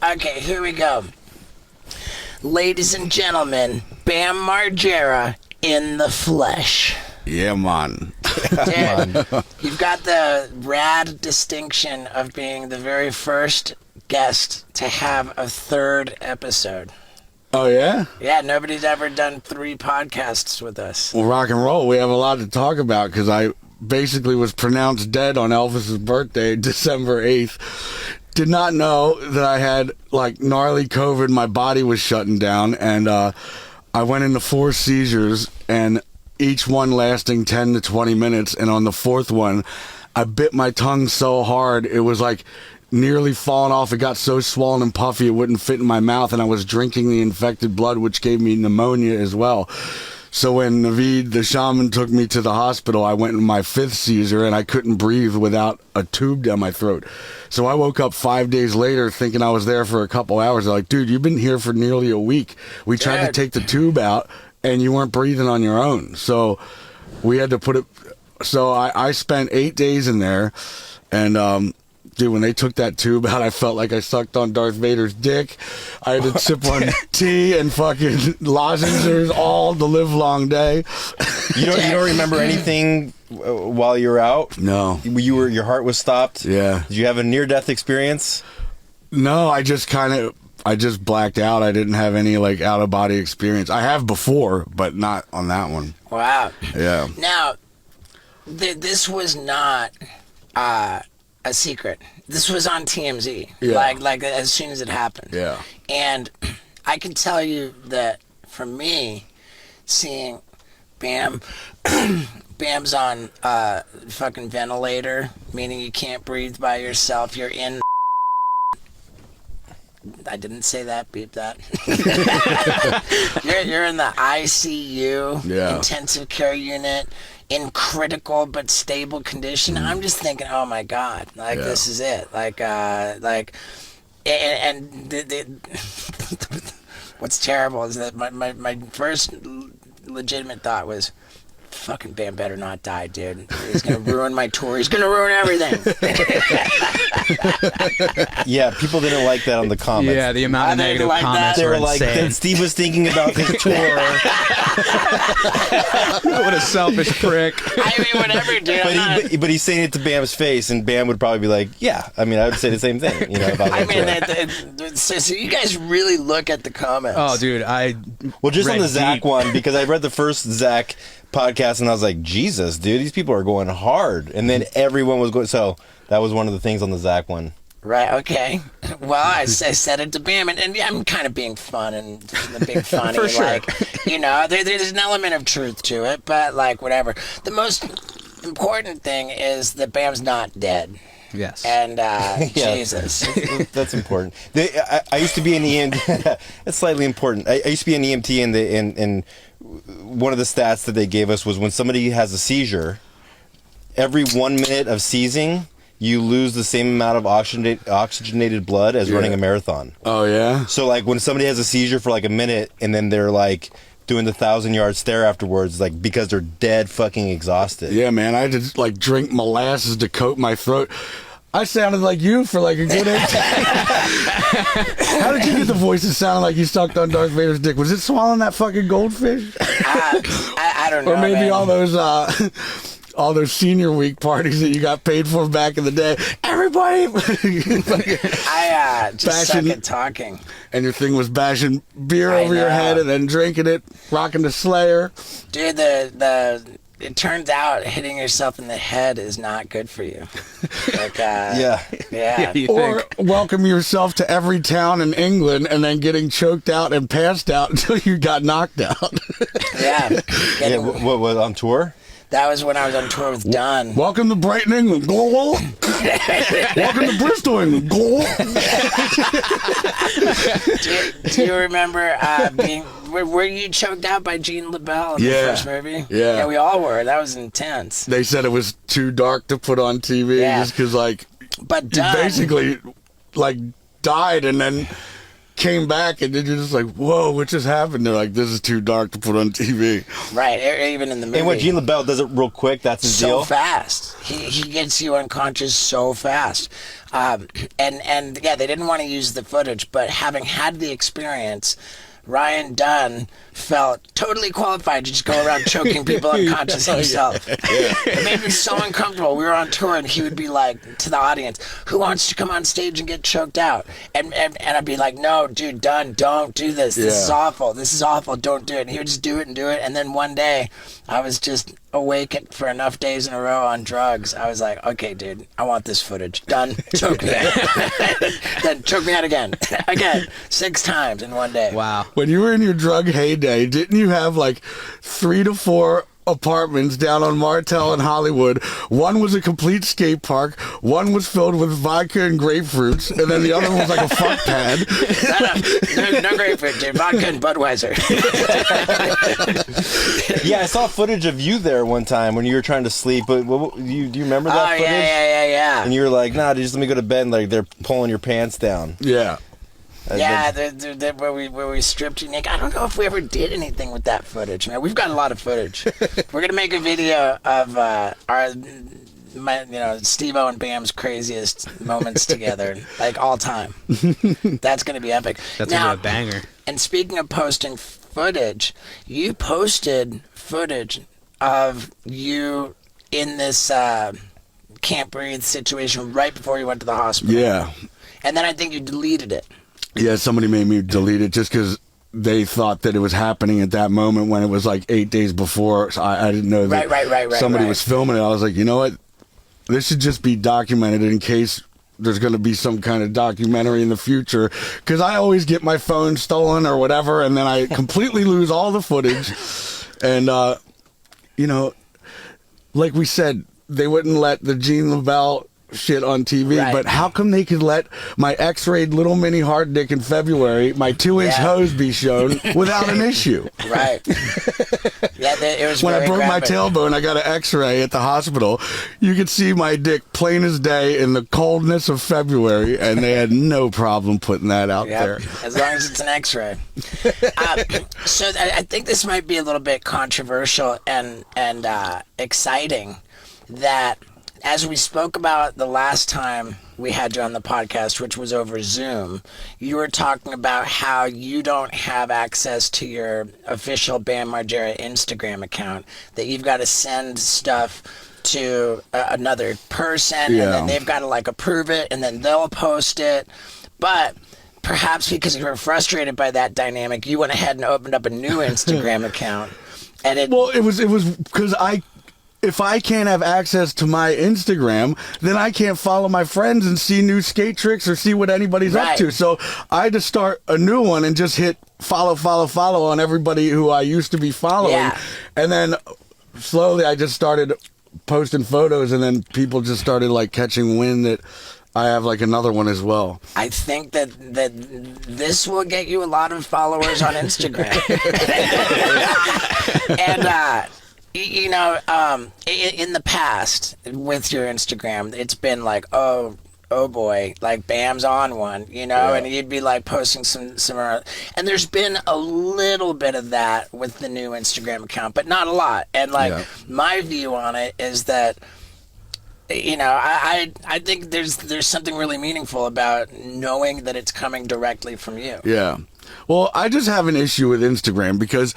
Okay, here we go. Ladies and gentlemen, Bam Margera in the flesh. Yeah, man. Dude, you've got the rad distinction of being the very first guest to have a third episode. Oh, yeah? Yeah, nobody's ever done 3 podcasts with us. Well, rock and roll, we have a lot to talk about because I basically was pronounced dead on Elvis's birthday, December 8th. Did not know that I had, like, gnarly COVID. My body was shutting down, and I went into 4 seizures, and each one lasting 10 to 20 minutes. And on the 4th one, I bit my tongue so hard, it was like nearly falling off. It got so swollen and puffy it wouldn't fit in my mouth, and I was drinking the infected blood, which gave me pneumonia as well. So when Naveed, the shaman, took me to the hospital, I went in my 5th seizure, and I couldn't breathe without a tube down my throat. So I woke up 5 days later thinking I was there for a couple hours. They're like, dude, you've been here for nearly a week. We tried to take the tube out, and you weren't breathing on your own. So we had to put it... So I spent 8 days in there, and... dude, when they took that tube out, I felt like I sucked on Darth Vader's dick. I had to sip on tea and fucking lozenges all the live long day. You don't remember anything while you were out? No. Your heart was stopped? Yeah. Did you have a near-death experience? No, I just blacked out. I didn't have any, like, out-of-body experience. I have before, but not on that one. Wow. Yeah. Now, this was not... a secret. This was on TMZ. Yeah. Like as soon as it happened. Yeah. And I can tell you that for me, seeing Bam's on fucking ventilator, meaning you can't breathe by yourself. You're in. I didn't say that. Beep that. you're in the ICU, intensive care unit, in critical but stable condition. I'm just thinking, oh my God, this is it. What's terrible is that my first legitimate thought was, fucking Bam better not die, dude. He's gonna ruin my tour. He's gonna ruin everything. Yeah, people didn't like that on the comments. Yeah, the amount of negative comments they were insane. that Steve was thinking about his tour. What a selfish prick. I mean, whatever, dude. But he's saying it to Bam's face, and Bam would probably be like, "Yeah." I mean, I would say the same thing. About I mean, so you guys really look at the comments. Oh, dude, just on the Zach one, because I read the first Zach podcast and I was like, Jesus, dude, these people are going hard. And then everyone was going. So that was one of the things on the Zach one. Right. Okay. Well, I said it to Bam, and I'm kind of being fun and being funny. For sure. Like, there's an element of truth to it, but like whatever. The most important thing is that Bam's not dead. Yes. And Jesus. That's important. I used to be an EMT. It's slightly important. I used to be an EMT, and one of the stats that they gave us was when somebody has a seizure, every 1 minute of seizing, you lose the same amount of oxygenated blood as running a marathon. Oh, yeah? So, like, when somebody has a seizure for, like, a minute, and then they're, like, doing the 1,000-yard stare afterwards, like, because they're dead fucking exhausted. Yeah, man, I had to, like, drink molasses to coat my throat. I sounded like you for like a good 8 How did you get the voice that sounded like you sucked on Darth Vader's dick? Was it swallowing that fucking goldfish? I don't know. Or maybe man. all those senior week parties that you got paid for back in the day. Everybody, I just suck at talking. And your thing was bashing beer over your head and then drinking it, rocking the Slayer. Dude, it turns out hitting yourself in the head is not good for you. Like, yeah. Or welcome yourself to every town in England and then getting choked out and passed out until you got knocked out. Yeah. What was on tour? That was when I was on tour with Don. Welcome to Brighton, England. Go. Welcome to Bristol, England. Go. Do you remember were you choked out by Gene LaBelle in the first movie? Yeah. Yeah, we all were. That was intense. They said it was too dark to put on TV just because, like, but Don basically, like, died and then came back, and then you're just like, whoa, what just happened? They're like, this is too dark to put on TV. Right, even in the movie. And when Gene LaBelle does it real quick, that's his deal. So fast. He gets you unconscious so fast. And yeah, they didn't want to use the footage, but having had the experience, Ryan Dunn felt totally qualified to just go around choking people unconscious himself. It made me so uncomfortable. We were on tour, and he would be like to the audience, "Who wants to come on stage and get choked out?" And I'd be like, "No, dude, Dunn, don't do this. This is awful. This is awful. Don't do it." And he would just do it and do it. And then one day, I was just awake for enough days in a row on drugs. I was like, "Okay, dude, I want this footage. Done. Choke me out." Then choke me out again. Again. 6 times in one day. Wow. When you were in your drug heyday, didn't you have like 3 to 4 apartments down on Martell in Hollywood? One was a complete skate park, one was filled with vodka and grapefruits, and then the other one was like a fuck pad. No grapefruit, dude. Vodka and Budweiser. Yeah, I saw footage of you there one time when you were trying to sleep. But do you remember that footage? Yeah. And you were like, "Nah, dude, just let me go to bed." And like they're pulling your pants down. Yeah. Yeah, where we stripped you, Nick. I don't know if we ever did anything with that footage, man. We've got a lot of footage. We're gonna make a video of Steve-O and Bam's craziest moments together, like all time. That's gonna be epic. That's now, gonna be a banger. And speaking of posting footage, you posted footage of you in this can't breathe situation right before you went to the hospital. Yeah. And then I think you deleted it. Yeah, somebody made me delete it just because they thought that it was happening at that moment when it was like 8 days before. So I didn't know that somebody was filming it. I was like, you know what? This should just be documented in case there's going to be some kind of documentary in the future. Because I always get my phone stolen or whatever, and then I completely lose all the footage. And, like we said, they wouldn't let the Gene LaBelle shit on TV, but how come they could let my x-rayed little mini hard dick in February, my 2-inch hose be shown without an issue? Right. Yeah, it was when I broke my graphic. tailbone, I got an x-ray at the hospital. You could see my dick plain as day in the coldness of February, and they had no problem putting that out there. As long as it's an x-ray. So I think this might be a little bit controversial and exciting, that as we spoke about the last time we had you on the podcast, which was over Zoom, you were talking about how you don't have access to your official Bam Margera Instagram account, that you've got to send stuff to another person, and then they've got to like approve it, and then they'll post it. But perhaps because you were frustrated by that dynamic, you went ahead and opened up a new Instagram account. And it was because if I can't have access to my Instagram, then I can't follow my friends and see new skate tricks or see what anybody's up to. So I had to start a new one and just hit follow on everybody who I used to be following. Yeah. And then slowly I just started posting photos, and then people just started like catching wind that I have like another one as well. I think that this will get you a lot of followers on Instagram. And in the past with your Instagram, it's been like, oh boy, like Bam's on one, and you'd be like posting some, and there's been a little bit of that with the new Instagram account, but not a lot. And like my view on it is that, I think there's something really meaningful about knowing that it's coming directly from you. Yeah. Well, I just have an issue with Instagram because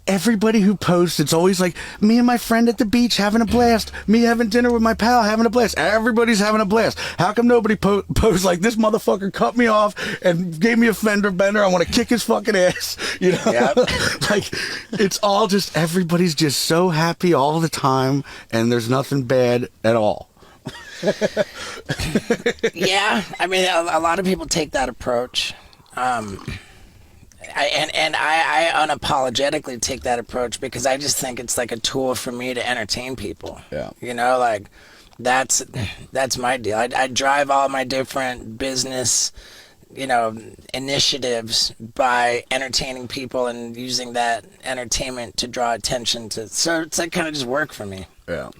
everybody who posts, it's always like, me and my friend at the beach having a blast, me having dinner with my pal having a blast. Everybody's having a blast. How come nobody posts like, this motherfucker cut me off and gave me a fender bender, I want to kick his fucking ass, Like, it's all just, everybody's just so happy all the time, and there's nothing bad at all. Yeah, I mean, a lot of people take that approach. I unapologetically take that approach because I just think it's like a tool for me to entertain people. Yeah. Like that's my deal. I drive all my different business, initiatives by entertaining people and using that entertainment to draw attention to. So it's like kind of just work for me. Yeah.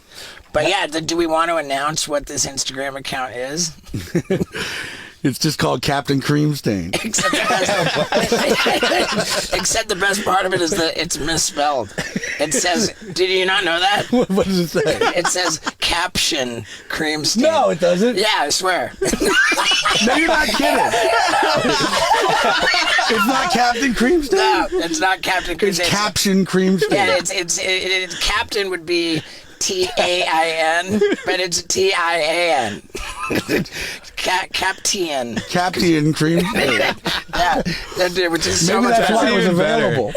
But yeah, do we want to announce what this Instagram account is? It's just called Captain Cream Stain. Except the best part of it is that it's misspelled. It says, did you not know that? What does it say? It says caption cream stain. No, it doesn't. Yeah, I swear. No, you're not kidding. It's not Captain Cream Stain? No, it's not Captain Cream It's Stain. Caption Cream Stain. Yeah, it's Captain would be T-A-I-N, but it's T-I-A-N. Captain. Captain Cream Stain. Yeah, which is so Maybe much that's why it was even better. available.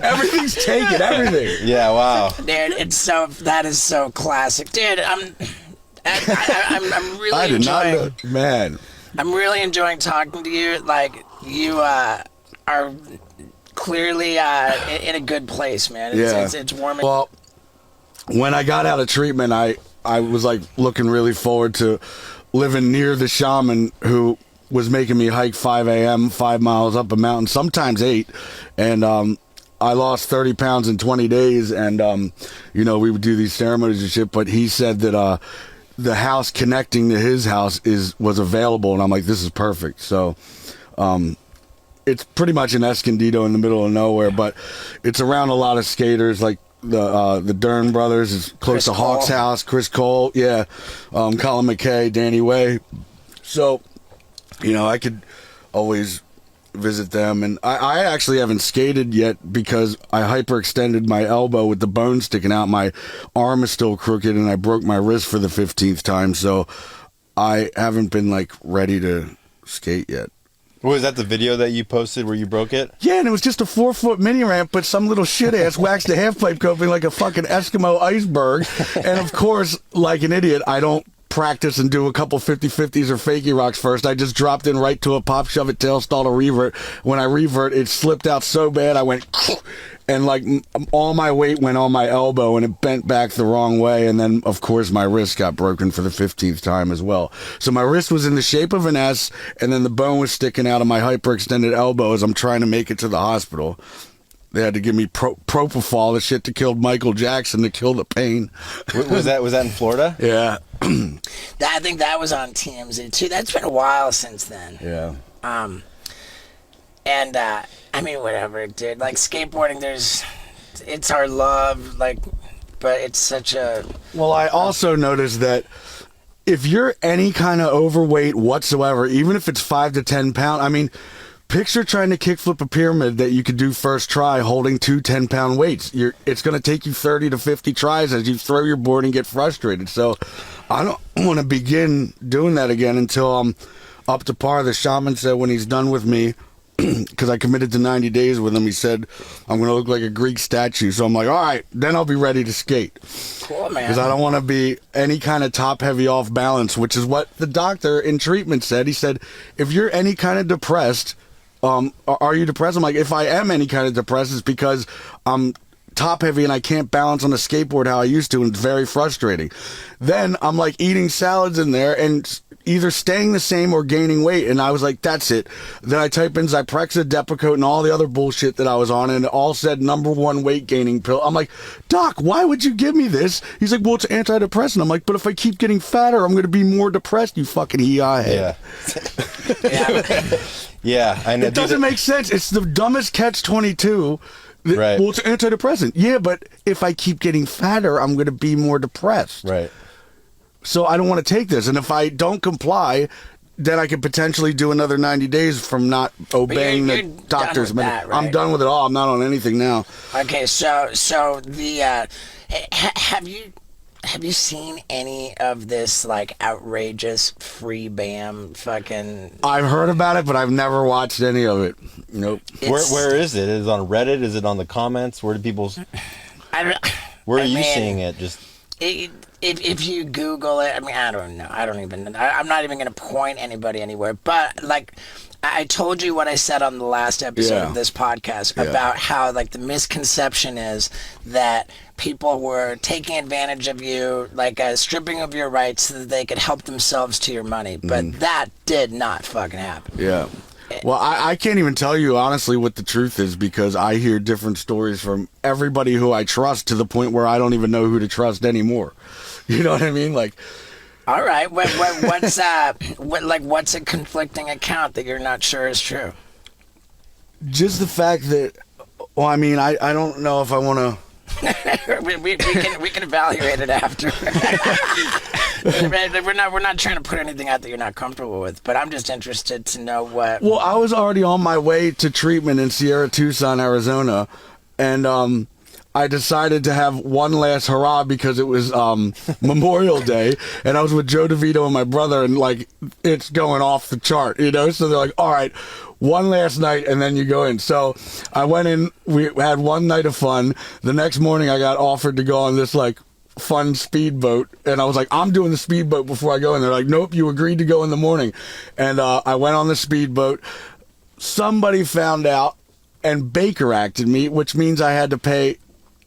Everything's taken, everything. Yeah, wow. Dude, that is so classic. Dude, I'm really I did not enjoying know. Man. I'm really enjoying talking to you. Like, you are clearly in a good place, man. It's warming. Well, when I got out of treatment, I was like looking really forward to living near the shaman who was making me hike 5 a.m., 5 miles up a mountain, sometimes 8. And I lost 30 pounds in 20 days. And, we would do these ceremonies and shit. But he said that the house connecting to his house was available. And I'm like, this is perfect. So it's pretty much an Escondido in the middle of nowhere. But it's around a lot of skaters, like the Dern brothers is close to Hawk's house. Chris Cole, yeah, Colin McKay, Danny Way. So, I could always visit them. And I actually haven't skated yet because I hyperextended my elbow with the bone sticking out. My arm is still crooked, and I broke my wrist for the 15th time. So I haven't been ready to skate yet. Was that the video that you posted where you broke it? Yeah, and it was just a 4-foot mini ramp, but some little shit ass waxed the half pipe coping like a fucking Eskimo iceberg. And of course, like an idiot, I don't practice and do a couple 50-50s or fakie rocks first. I just dropped in right to a pop, shove it, tail stall to revert. When I revert, it slipped out so bad I went and all my weight went on my elbow and it bent back the wrong way. And then of course my wrist got broken for the 15th time as well. So my wrist was in the shape of an S, and then the bone was sticking out of my hyperextended elbow as I'm trying to make it to the hospital. They had to give me propofol, the shit that killed Michael Jackson, to kill the pain. Was that in Florida? Yeah. I think that was on TMZ too. That's been a while since then. Yeah. And I mean, whatever, dude. Like, skateboarding, it's our love, but it's such a... Well, I also noticed that if you're any kind of overweight whatsoever, even if it's 5 to 10 pounds, I mean, picture trying to kickflip a pyramid that you could do first try holding 2 10-pound weights. It's going to take you 30 to 50 tries as you throw your board and get frustrated. So I don't want to begin doing that again until I'm up to par. The shaman said when he's done with me, because I committed to 90 days with him, he said, I'm going to look like a Greek statue. So I'm like, all right, then I'll be ready to skate. Cool, man. Because I don't want to be any kind of top-heavy off balance, which is what the doctor in treatment said. He said, if you're any kind of depressed, are you depressed? I'm like, if I am any kind of depressed, it's because I'm top heavy and I can't balance on a skateboard how I used to, and it's very frustrating. Then I'm eating salads in there and either staying the same or gaining weight, and I was like, that's it. Then I type in Zyprexa, Depakote, and all the other bullshit that I was on, and it all said #1 weight gaining pill. I'm like, Doc, why would you give me this? He's like, well, it's antidepressant. I'm like, but if I keep getting fatter, I'm going to be more depressed, you fucking EI head. Yeah. Yeah, I know. It doesn't make sense. It's the dumbest catch-22. Right. Well, it's antidepressant. Yeah, but if I keep getting fatter, I'm going to be more depressed. Right. So I don't want to take this. And if I don't comply, then I could potentially do another 90 days from not obeying you're the doctor's done with that, right? I'm done with it all. I'm not on anything now. Okay, so the have you seen any of this outrageous free BAM fucking? I've heard about it, but I've never watched any of it. Nope. Where is it? Is it on Reddit? Is it on the comments? Where do people? Where are you seeing it? Just if you Google it, I mean, I don't know. I don't even. I'm not even going to point anybody anywhere. But I told you what I said on the last episode of this podcast about how the misconception is that people were taking advantage of you, stripping of your rights so that they could help themselves to your money. But that did not fucking happen. Yeah. Well, I can't even tell you honestly what the truth is, because I hear different stories from everybody who I trust, to the point where I don't even know who to trust anymore. You know what I mean? All right. What's what's a conflicting account that you're not sure is true? Just the fact that, well, I mean, I don't know if I want to. we can evaluate it after. we're not trying to put anything out that you're not comfortable with, but I'm just interested to know what. Well, I was already on my way to treatment in Sierra Tucson, Arizona, and I decided to have one last hurrah because it was Memorial Day, and I was with Joe DeVito and my brother, and like it's going off the chart, you know. So they're like, "All right, one last night, and then you go in." So I went in. We had one night of fun. The next morning, I got offered to go on this like fun speedboat, and I was like, "I'm doing the speedboat before I go in." They're like, "Nope, you agreed to go in the morning," and I went on the speedboat. Somebody found out and Baker acted me, which means I had to pay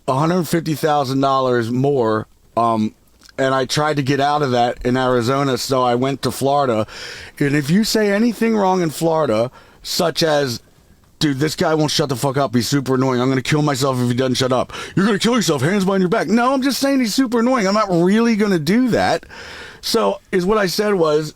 $150,000 more, and I tried to get out of that in Arizona, so I went to Florida. And if you say anything wrong in Florida, such as, "Dude, this guy won't shut the fuck up, he's super annoying, I'm gonna kill myself if he doesn't shut up," "You're gonna kill yourself, hands behind your back." No, I'm just saying he's super annoying, I'm not really gonna do that. So is what I said was,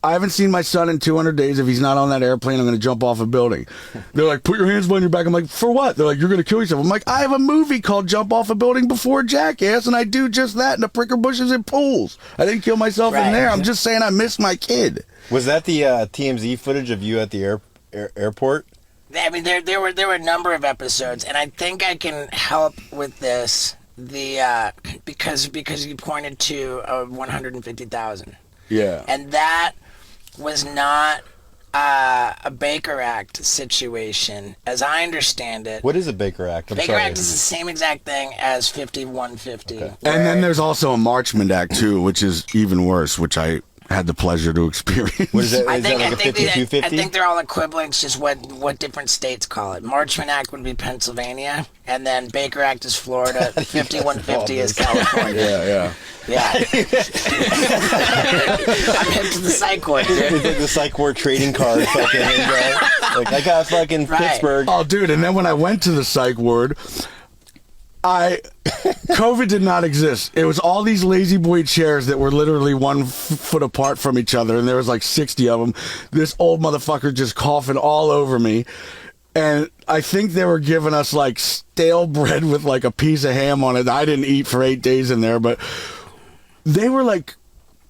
I haven't seen my son in 200 days. If he's not on that airplane, I'm going to jump off a building. They're like, "Put your hands behind your back." I'm like, "For what?" They're like, "You're going to kill yourself." I'm like, "I have a movie called Jump Off a Building before Jackass, and I do just that in the pricker bushes and pools. I didn't kill myself in there. I'm just saying I miss my kid." Was that the TMZ footage of you at the airport? I mean, there were a number of episodes, and I think I can help with this. Because you pointed to 150,000. Yeah. And that was not a Baker Act situation, as I understand it. What is a Baker Act? Baker Act is the same exact thing as 5150. Okay. And then there's also a Marchment Act, too, which is even worse, which I had the pleasure to experience. What is that? I Is that like a 5250? I think they're all equivalent. It's just what different states call it. Marchment Act would be Pennsylvania, and then Baker Act is Florida. 5150 is California. Yeah. I'm hip to the psych ward, dude. It's like the psych ward trading card. Fucking, like, I got fucking Pittsburgh. Oh, dude, and then when I went to the psych ward, COVID did not exist. It was all these lazy boy chairs that were literally 1 foot apart from each other, and there was like 60 of them. This old motherfucker just coughing all over me. And I think they were giving us like stale bread with like a piece of ham on it. I didn't eat for 8 days in there, but they were like,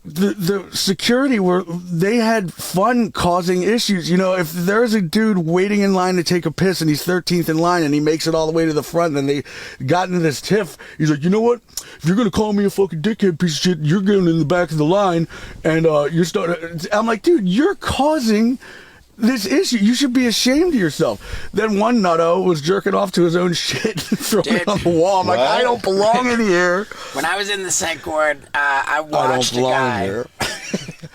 the security they had fun causing issues. You know, if there's a dude waiting in line to take a piss and he's 13th in line and he makes it all the way to the front and they got into this tiff, he's like, "You know what? If you're gonna call me a fucking dickhead piece of shit, you're getting in the back of the line and you're starting." I'm like, dude, you're causing this issue. You should be ashamed of yourself. Then one nutto was jerking off to his own shit and throwing it on the wall. I'm like, I don't belong in here. When I was in the psych ward, I watched a guy.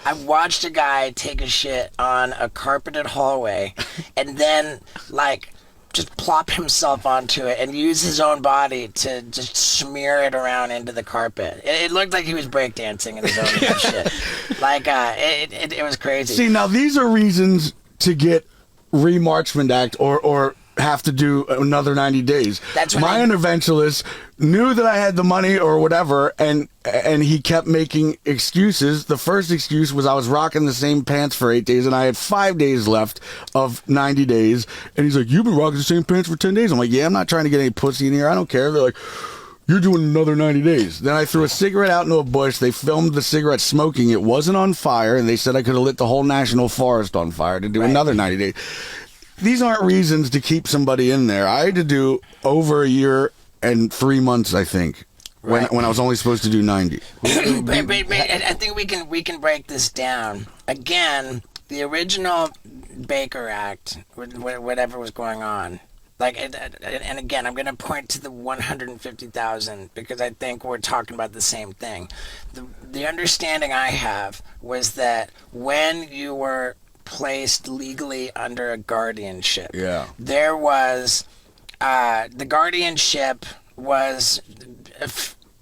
I watched a guy take a shit on a carpeted hallway, and then like just plop himself onto it and use his own body to just smear it around into the carpet. It looked like he was breakdancing in his own shit. Like it was crazy. See, now these are reasons to get Marchment Act or have to do another 90 days. That's my interventionist knew that I had the money or whatever, and he kept making excuses. The first excuse was I was rocking the same pants for 8 days, and I had 5 days left of 90 days. And he's like, "You've been rocking the same pants for 10 days. I'm like, "Yeah, I'm not trying to get any pussy in here. I don't care." They're like, "You're doing another 90 days. Then I threw a cigarette out into a bush. They filmed the cigarette smoking. It wasn't on fire, and they said I could have lit the whole national forest on fire to do another 90 days. These aren't reasons to keep somebody in there. I had to do over a year and 3 months, I think, when I was only supposed to do 90. I think we can break this down. Again, the original Baker Act, whatever was going on, like, and again, I'm going to point to the 150,000 because I think we're talking about the same thing. The understanding I have was that when you were placed legally under a guardianship, there was the guardianship was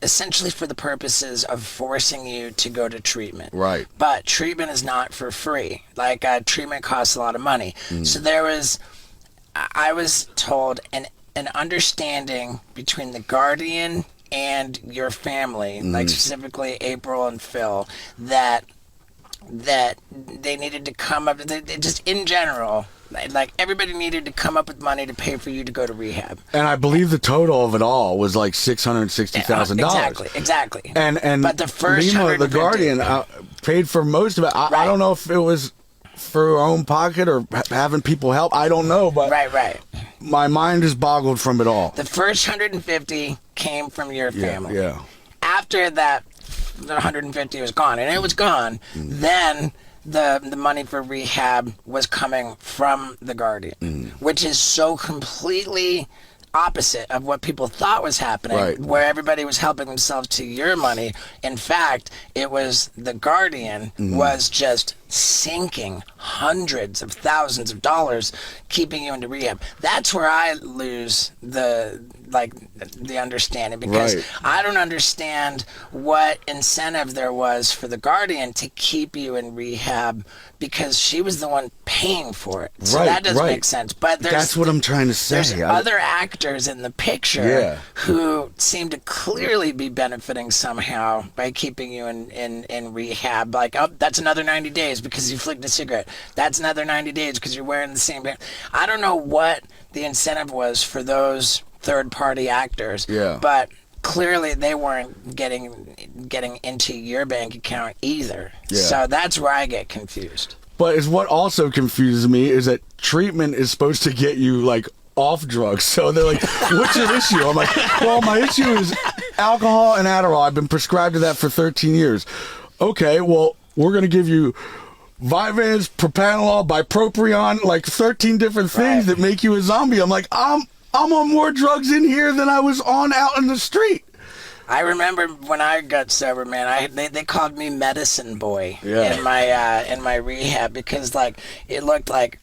essentially for the purposes of forcing you to go to treatment. Right. But treatment is not for free. Like, treatment costs a lot of money. So there was, I was told, an understanding between the guardian and your family, like specifically April and Phil, that they needed to come up, just in general, like everybody needed to come up with money to pay for you to go to rehab. And I believe the total of it all was like $660,000. Exactly. And but the first Lima, the 150 Guardian, paid for most of it. I don't know if it was for her own pocket or having people help. I don't know, but right. My mind is boggled from it all. The first 150 came from your family. Yeah. After that, the 150 was gone, and it was gone. Then the money for rehab was coming from the Guardian, which is so completely opposite of what people thought was happening, where everybody was helping themselves to your money. In fact, it was the Guardian was just sinking hundreds of thousands of dollars keeping you into rehab. That's where I lose the understanding, because I don't understand what incentive there was for the Guardian to keep you in rehab, because she was the one paying for it. So that doesn't make sense. But that's what I'm trying to say. There's other actors in the picture who seem to clearly be benefiting somehow by keeping you in rehab. Like, oh, that's another 90 days because you flicked a cigarette. That's another 90 days because you're wearing the same band. I don't know what the incentive was for those third-party actors, but clearly they weren't getting into your bank account either. So that's where I get confused. But it's what also confuses me is that treatment is supposed to get you like off drugs. So they're like, what's your issue? I'm like, well, my issue is alcohol and Adderall. I've been prescribed to that for 13 years. Okay, well, we're going to give you Vyvanse, propranolol, bupropion, like 13 different things that make you a zombie. I'm like, I'm on more drugs in here than I was on out in the street. I remember when I got sober, man. They called me Medicine Boy in my rehab, because like it looked like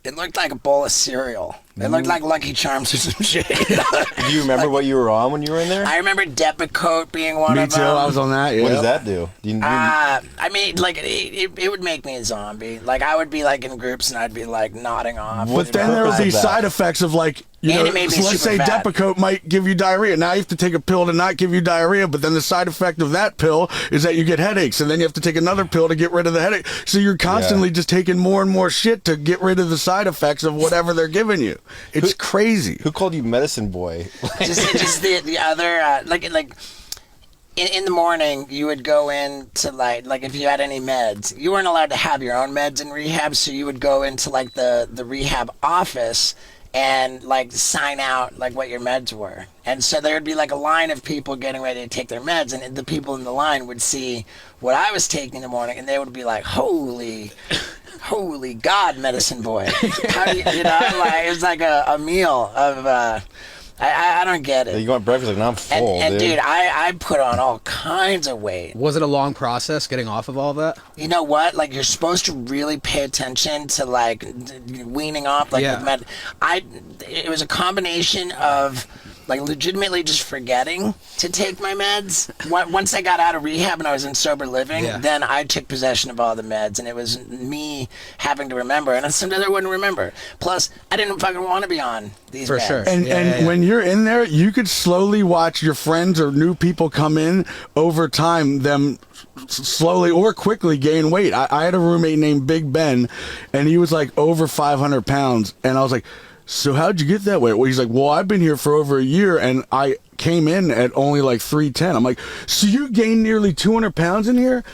a bowl of cereal. It looked like Lucky Charms or some shit. Do you remember what you were on when you were in there? I remember Depakote being one of them. Me too. I was on that. Yeah. What does that do? I mean, like it would make me a zombie. Like I would be like in groups and I'd be like nodding off. But then there would be side effects of like, you know, so let's say Depakote might give you diarrhea. Now you have to take a pill to not give you diarrhea, but then the side effect of that pill is that you get headaches, and then you have to take another pill to get rid of the headache. So you're constantly just taking more and more shit to get rid of the side effects of whatever they're giving you. It's crazy. Who called you Medicine Boy? just the other like in the morning you would go in to like if you had any meds, you weren't allowed to have your own meds in rehab, so you would go into like the rehab office and like sign out like what your meds were. And so there would be like a line of people getting ready to take their meds, and the people in the line would see what I was taking in the morning, and they would be like, holy God, Medicine Boy. How do you know, like it was like a meal of I don't get it. You want breakfast? Like, no, I'm full, and dude, I put on all kinds of weight. Was it a long process getting off of all that? You know what? Like, you're supposed to really pay attention to, like, weaning off. Like, it was a combination of, like, legitimately just forgetting to take my meds. Once I got out of rehab and I was in sober living, then I took possession of all the meds, and it was me having to remember. And sometimes I wouldn't remember. Plus, I didn't fucking want to be on these For meds. sure. And when you're in there, you could slowly watch your friends or new people come in over time, them slowly or quickly gain weight. I had a roommate named Big Ben, and he was like over 500 pounds. And I was like, so how'd you get that way? Well, he's like, well, I've been here for over a year, and I came in at only like 310. I'm like, so you gained nearly 200 pounds in here?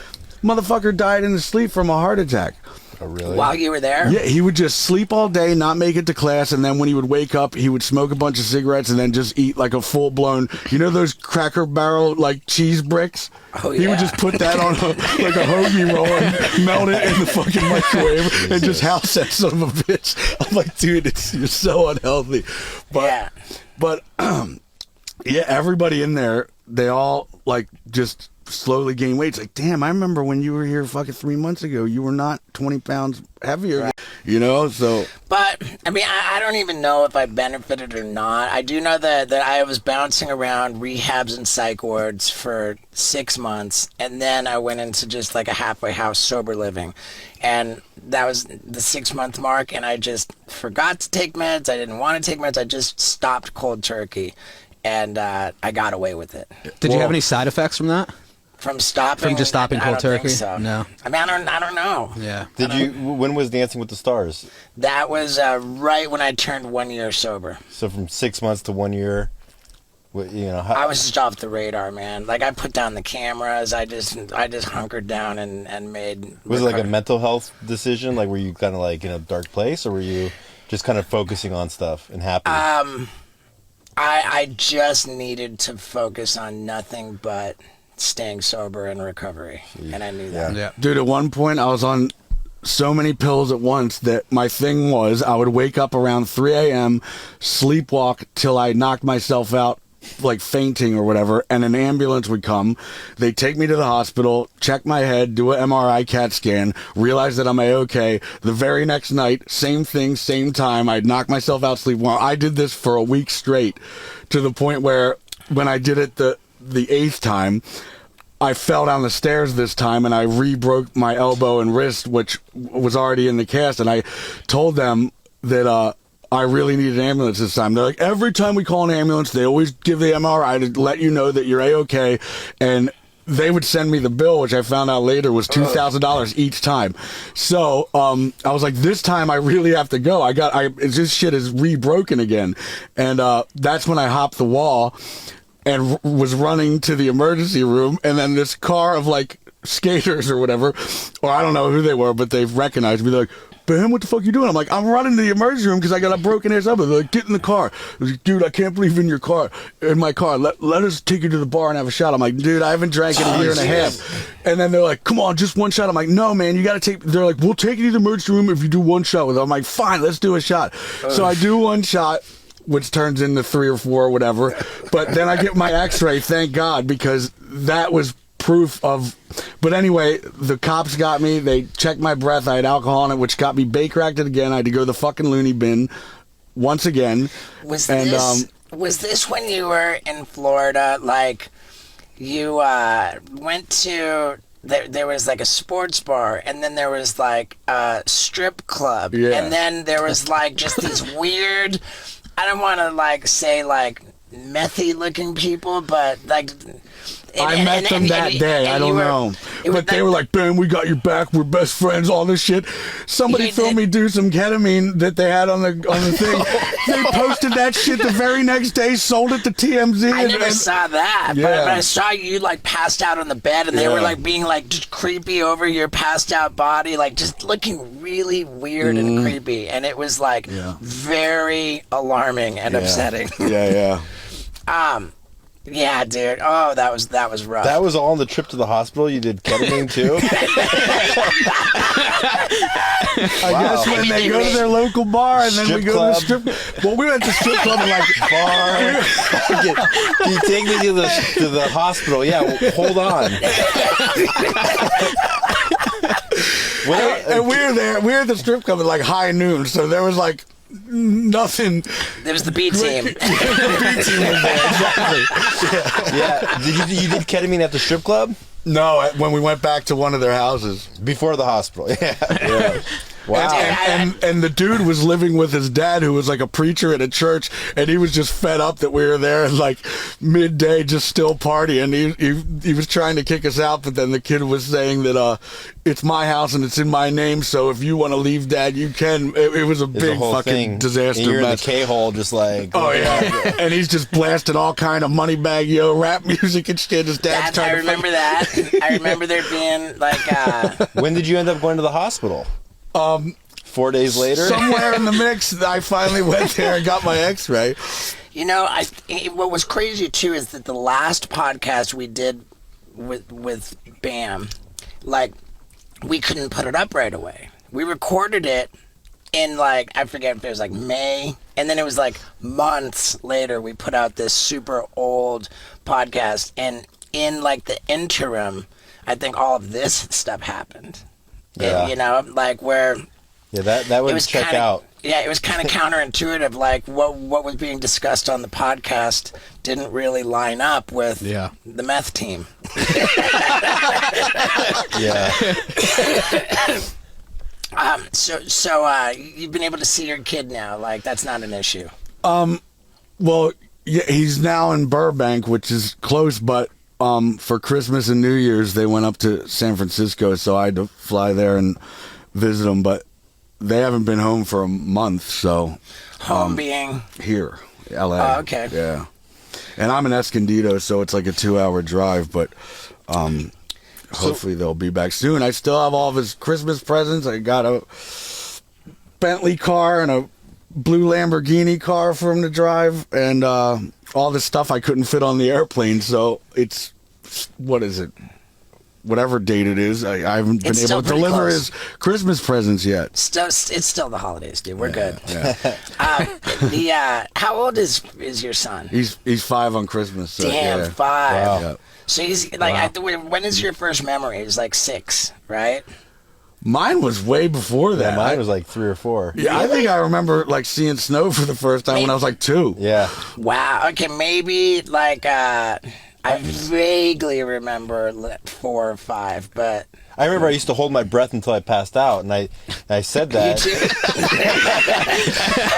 Motherfucker died in his sleep from a heart attack. Oh, really? While you were there? Yeah, he would just sleep all day, not make it to class, and then when he would wake up, he would smoke a bunch of cigarettes and then just eat like a full-blown, you know those Cracker Barrel, like, cheese bricks? Oh, yeah. He would just put that on like a hoagie roll and melt it in the fucking microwave and just house that son of a bitch. I'm like, dude, you're so unhealthy. But yeah, everybody in there, they all, like, just slowly gain weight. It's like, damn, I remember when you were here fucking 3 months ago, you were not 20 pounds heavier, you know? So, but I mean, I don't even know if I benefited or not. I do know that I was bouncing around rehabs and psych wards for 6 months, and then I went into just like a halfway house sober living, and that was the 6 month mark, and I just forgot to take meds. I didn't want to take meds. I just stopped cold turkey. and I got away with it. Did you have any side effects from that? From stopping? From just stopping I cold don't turkey? think so. No. I mean, I don't know. Yeah. When was Dancing with the Stars? That was right when I turned 1 year sober. So from 6 months to 1 year, I was just off the radar, man. Like, I put down the cameras. I just hunkered down and made. Was it like a mental health decision? Like, were you kind of like in a dark place, or were you just kind of focusing on stuff and happy? I just needed to focus on nothing but staying sober and recovery, and I knew that. Yeah. Dude, at one point I was on so many pills at once that my thing was I would wake up around 3 a.m., sleepwalk till I knocked myself out, like fainting or whatever, and an ambulance would come. They'd take me to the hospital, check my head, do an MRI CAT scan, realize that I'm A-okay. The very next night, same thing, same time, I'd knock myself out sleepwalk. I did this for a week straight, to the point where when I did it the 8th time, I fell down the stairs this time and I re-broke my elbow and wrist, which was already in the cast, and I told them that I really need an ambulance this time. They're like, every time we call an ambulance, they always give the MRI to let you know that you're A-okay, and they would send me the bill, which I found out later was $2,000 each time. So I was like, this time I really have to go. This shit is re-broken again. And that's when I hopped the wall and was running to the emergency room, and then this car of like skaters or whatever, or I don't know who they were, but they've recognized me. They're like, Bam, what the fuck you doing? I'm like, I'm running to the emergency room because I got a broken ass elbow. They're like, get in the car. I was like, dude, I can't believe in my car. Let us take you to the bar and have a shot. I'm like, dude, I haven't drank in a year and a half. And then they're like, come on, just one shot. I'm like, no, man, you got to take. They're like, we'll take you to the emergency room if you do one shot with it. I'm like, fine, let's do a shot. So I do one shot, which turns into 3 or 4 or whatever. But then I get my x-ray, thank God, because that was proof of. But anyway, the cops got me. They checked my breath. I had alcohol in it, which got me bake-racked again. I had to go to the fucking loony bin once again. Was this when you were in Florida? Like, you went to... There was like a sports bar, and then there was like a strip club, and then there was like just these weird... I don't want to like say like methy-looking people, but like... I met them that day. I don't know. But they were like, "Bam, we got your back. We're best friends." All this shit. Somebody filmed me do some ketamine that they had on the thing. They posted that shit the very next day, sold it to TMZ. I never saw that. Yeah. But I saw you like passed out on the bed, and they were like being like just creepy over your passed out body, like just looking really weird and creepy. And it was like very alarming and upsetting. Yeah. Yeah, dude. Oh, that was rough. That was all on the trip to the hospital? You did ketamine too? I guess when they go to their local bar and then we go to the strip. Well, we went to strip club and like bar. Can you take me to the hospital? Yeah, well, hold on. And we were there. We were at the strip club at like high noon, so there was like nothing. There was the B team. The B team was there, exactly. Yeah. You did ketamine at the strip club? No, when we went back to one of their houses before the hospital. Yeah. Wow. And the dude was living with his dad, who was like a preacher at a church, and he was just fed up that we were there at like midday, just still partying. He was trying to kick us out, but then the kid was saying that it's my house and it's in my name, so if you want to leave, Dad, you can. It was a big fucking disaster. And you're mess. In the K-hole, just like oh yeah, and he's just blasting all kind of Moneybag Yo rap music and shit. His dad's trying I remember that. I remember there being like. When did you end up going to the hospital? 4 days later? Somewhere in the mix, I finally went there and got my x-ray. You know, what was crazy, too, is that the last podcast we did with Bam, like, we couldn't put it up right away. We recorded it in, like, I forget if it was, like, May, and then it was, like, months later we put out this super old podcast, and in, like, the interim, I think all of this stuff happened. Yeah. And, you know, like, where... Yeah, that would check out. Yeah, it was kind of counterintuitive. Like what was being discussed on the podcast didn't really line up with the meth team. Yeah. So you've been able to see your kid now. Like that's not an issue. Well, Yeah, he's now in Burbank, which is close, but for Christmas and New Year's, they went up to San Francisco, so I had to fly there and visit them, but they haven't been home for a month, so... Home being? Here, L.A. Oh, okay. Yeah. And I'm in Escondido, so it's like a 2-hour drive, but hopefully they'll be back soon. I still have all of his Christmas presents. I got a Bentley car and a blue Lamborghini car for him to drive, and all this stuff I couldn't fit on the airplane, so it's... What is it? Whatever date it is, I haven't been able to deliver his Christmas presents yet. It's still the holidays, dude. We're good. Yeah. How old is your son? He's 5 on Christmas. So, Damn, yeah. 5. Wow. Yeah. So he's like, when is your first memory? It was like 6, right? Mine was way before that. Yeah, mine was like 3 or 4. Yeah, I think I remember like seeing snow for the first time when I was like 2. Yeah. Wow. Okay, maybe like I vaguely remember 4 or 5, but I remember I used to hold my breath until I passed out, and I said that. you too.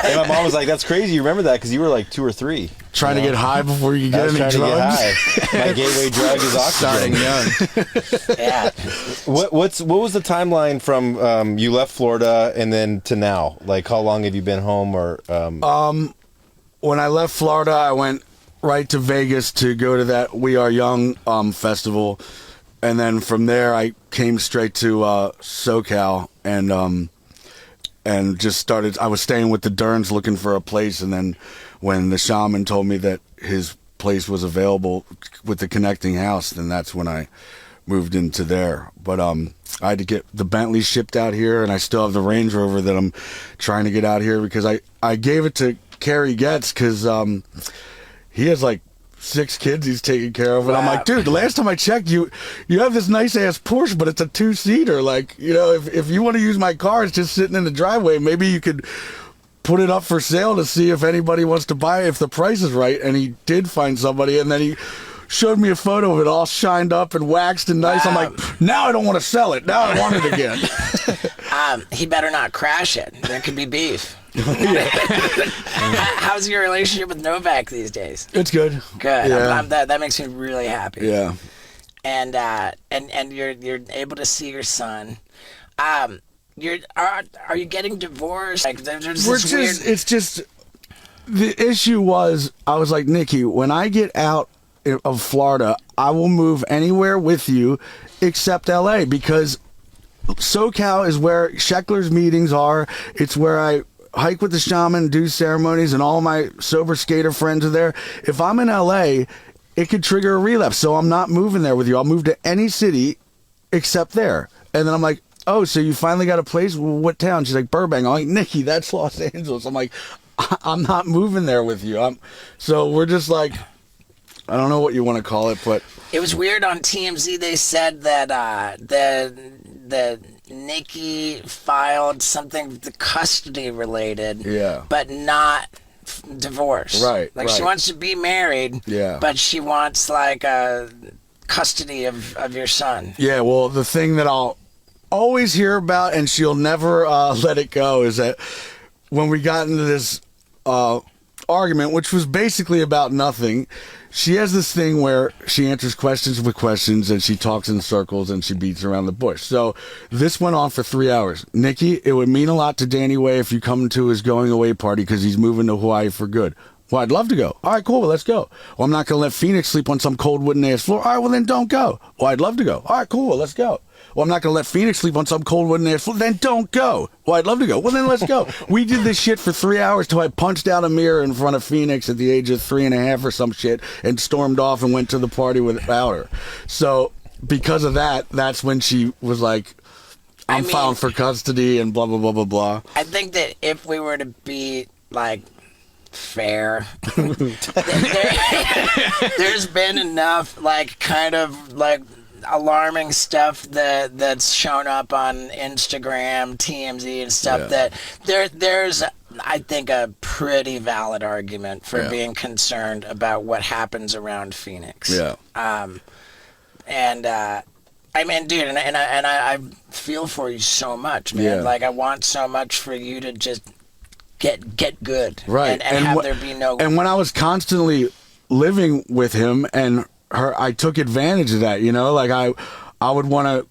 And my mom was like, "That's crazy. You remember that because you were like 2 or 3." Trying to get high before you I get was any trying to drugs. get high. My gateway drug is oxygen. Starting young. Yeah. What was the timeline from you left Florida and then to now? Like, how long have you been home? Or When I left Florida, I went right to Vegas to go to that We Are Young festival, and then from there I came straight to SoCal and just started. I was staying with the Derns looking for a place, and then when the shaman told me that his place was available with the connecting house, then that's when I moved into there. But I had to get the Bentley shipped out here, and I still have the Range Rover that I'm trying to get out here because I gave it to Kerry Getz because he has like 6 kids he's taking care of, and I'm like, dude, the last time I checked, you have this nice ass Porsche, but it's a 2-seater. Like, you know, if you want to use my car, it's just sitting in the driveway. Maybe you could put it up for sale to see if anybody wants to buy it, if the price is right. And he did find somebody, and then he showed me a photo of it all shined up and waxed and nice. I'm like, now I don't want to sell it. Now I want it again. He better not crash it. There could be beef. How's your relationship with Novak these days? It's good. Good. Yeah. That makes me really happy. Yeah. And you're able to see your son. Are you getting divorced? Like, there's this weird... It's just the issue was I was like, Nikki, when I get out of Florida, I will move anywhere with you except LA, because SoCal is where Sheckler's meetings are. It's where I hike with the shaman, do ceremonies, and all my sober skater friends are there. If I'm in LA, it could trigger a relapse, so I'm not moving there with you. I'll move to any city except there. And then I'm like, oh, so you finally got a place? Well, what town? She's like, Burbank. I'm like, Nikki, that's Los Angeles. I'm like, I'm not moving there with you. So we're just like, I don't know what you want to call it, but It was weird on TMZ. They said that the Nikki filed something custody related, Yeah. but not divorce. Right, Like she right. wants to be married, Yeah. but she wants like custody of your son. yeah, well, the thing that I'll always hear about, and she'll never let it go, is that when we got into this argument, which was basically about nothing, she has this thing where she answers questions with questions, and she talks in circles, and she beats around the bush. So this went on for 3 hours. Nikki, it would mean a lot to Danny Way if you come to his going away party because he's moving to Hawaii for good. Well, I'd love to go. All right, cool. Well, let's go. Well, I'm not going to let Phoenix sleep on some cold wooden ass floor. All right, well, then don't go. Well, I'd love to go. All right, cool. Well, let's go. Well, I'm not going to let Phoenix sleep on some cold wooden ass floor. Then don't go. Well, I'd love to go. Well, then let's go. We did this shit for 3 hours till I punched out a mirror in front of Phoenix at the age of 3.5 or some shit and stormed off and went to the party without her. So because of that, that's when she was like, I'm filing for custody and blah, blah, blah, blah, blah. I think that if we were to be like fair, there's been enough like kind of like alarming stuff that's shown up on Instagram, TMZ and stuff, that there's I think a pretty valid argument for being concerned about what happens around Phoenix. Yeah. I mean, dude, and I feel for you so much, man. Yeah. Like, I want so much for you to just get good, Right. and have there be no. And when I was constantly living with him and her, I took advantage of that, you know, like I would want to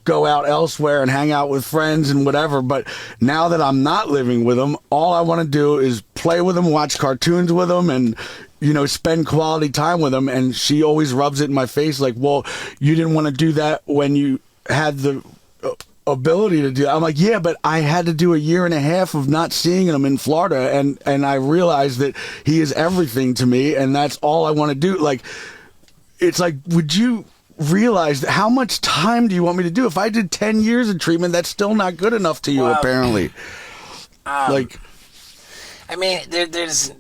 go out elsewhere and hang out with friends and whatever. But now that I'm not living with him, all I want to do is play with him, watch cartoons with him, and, you know, spend quality time with him. And she always rubs it in my face like, well, you didn't want to do that when you had the ability to do. I'm like, yeah, but I had to do a year and a half of not seeing him in Florida, and I realized that he is everything to me, and that's all I want to do. Like, it's like, would you realize that how much time do you want me to do? If I did 10 years of treatment, that's still not good enough to you, apparently. Like, I mean, there's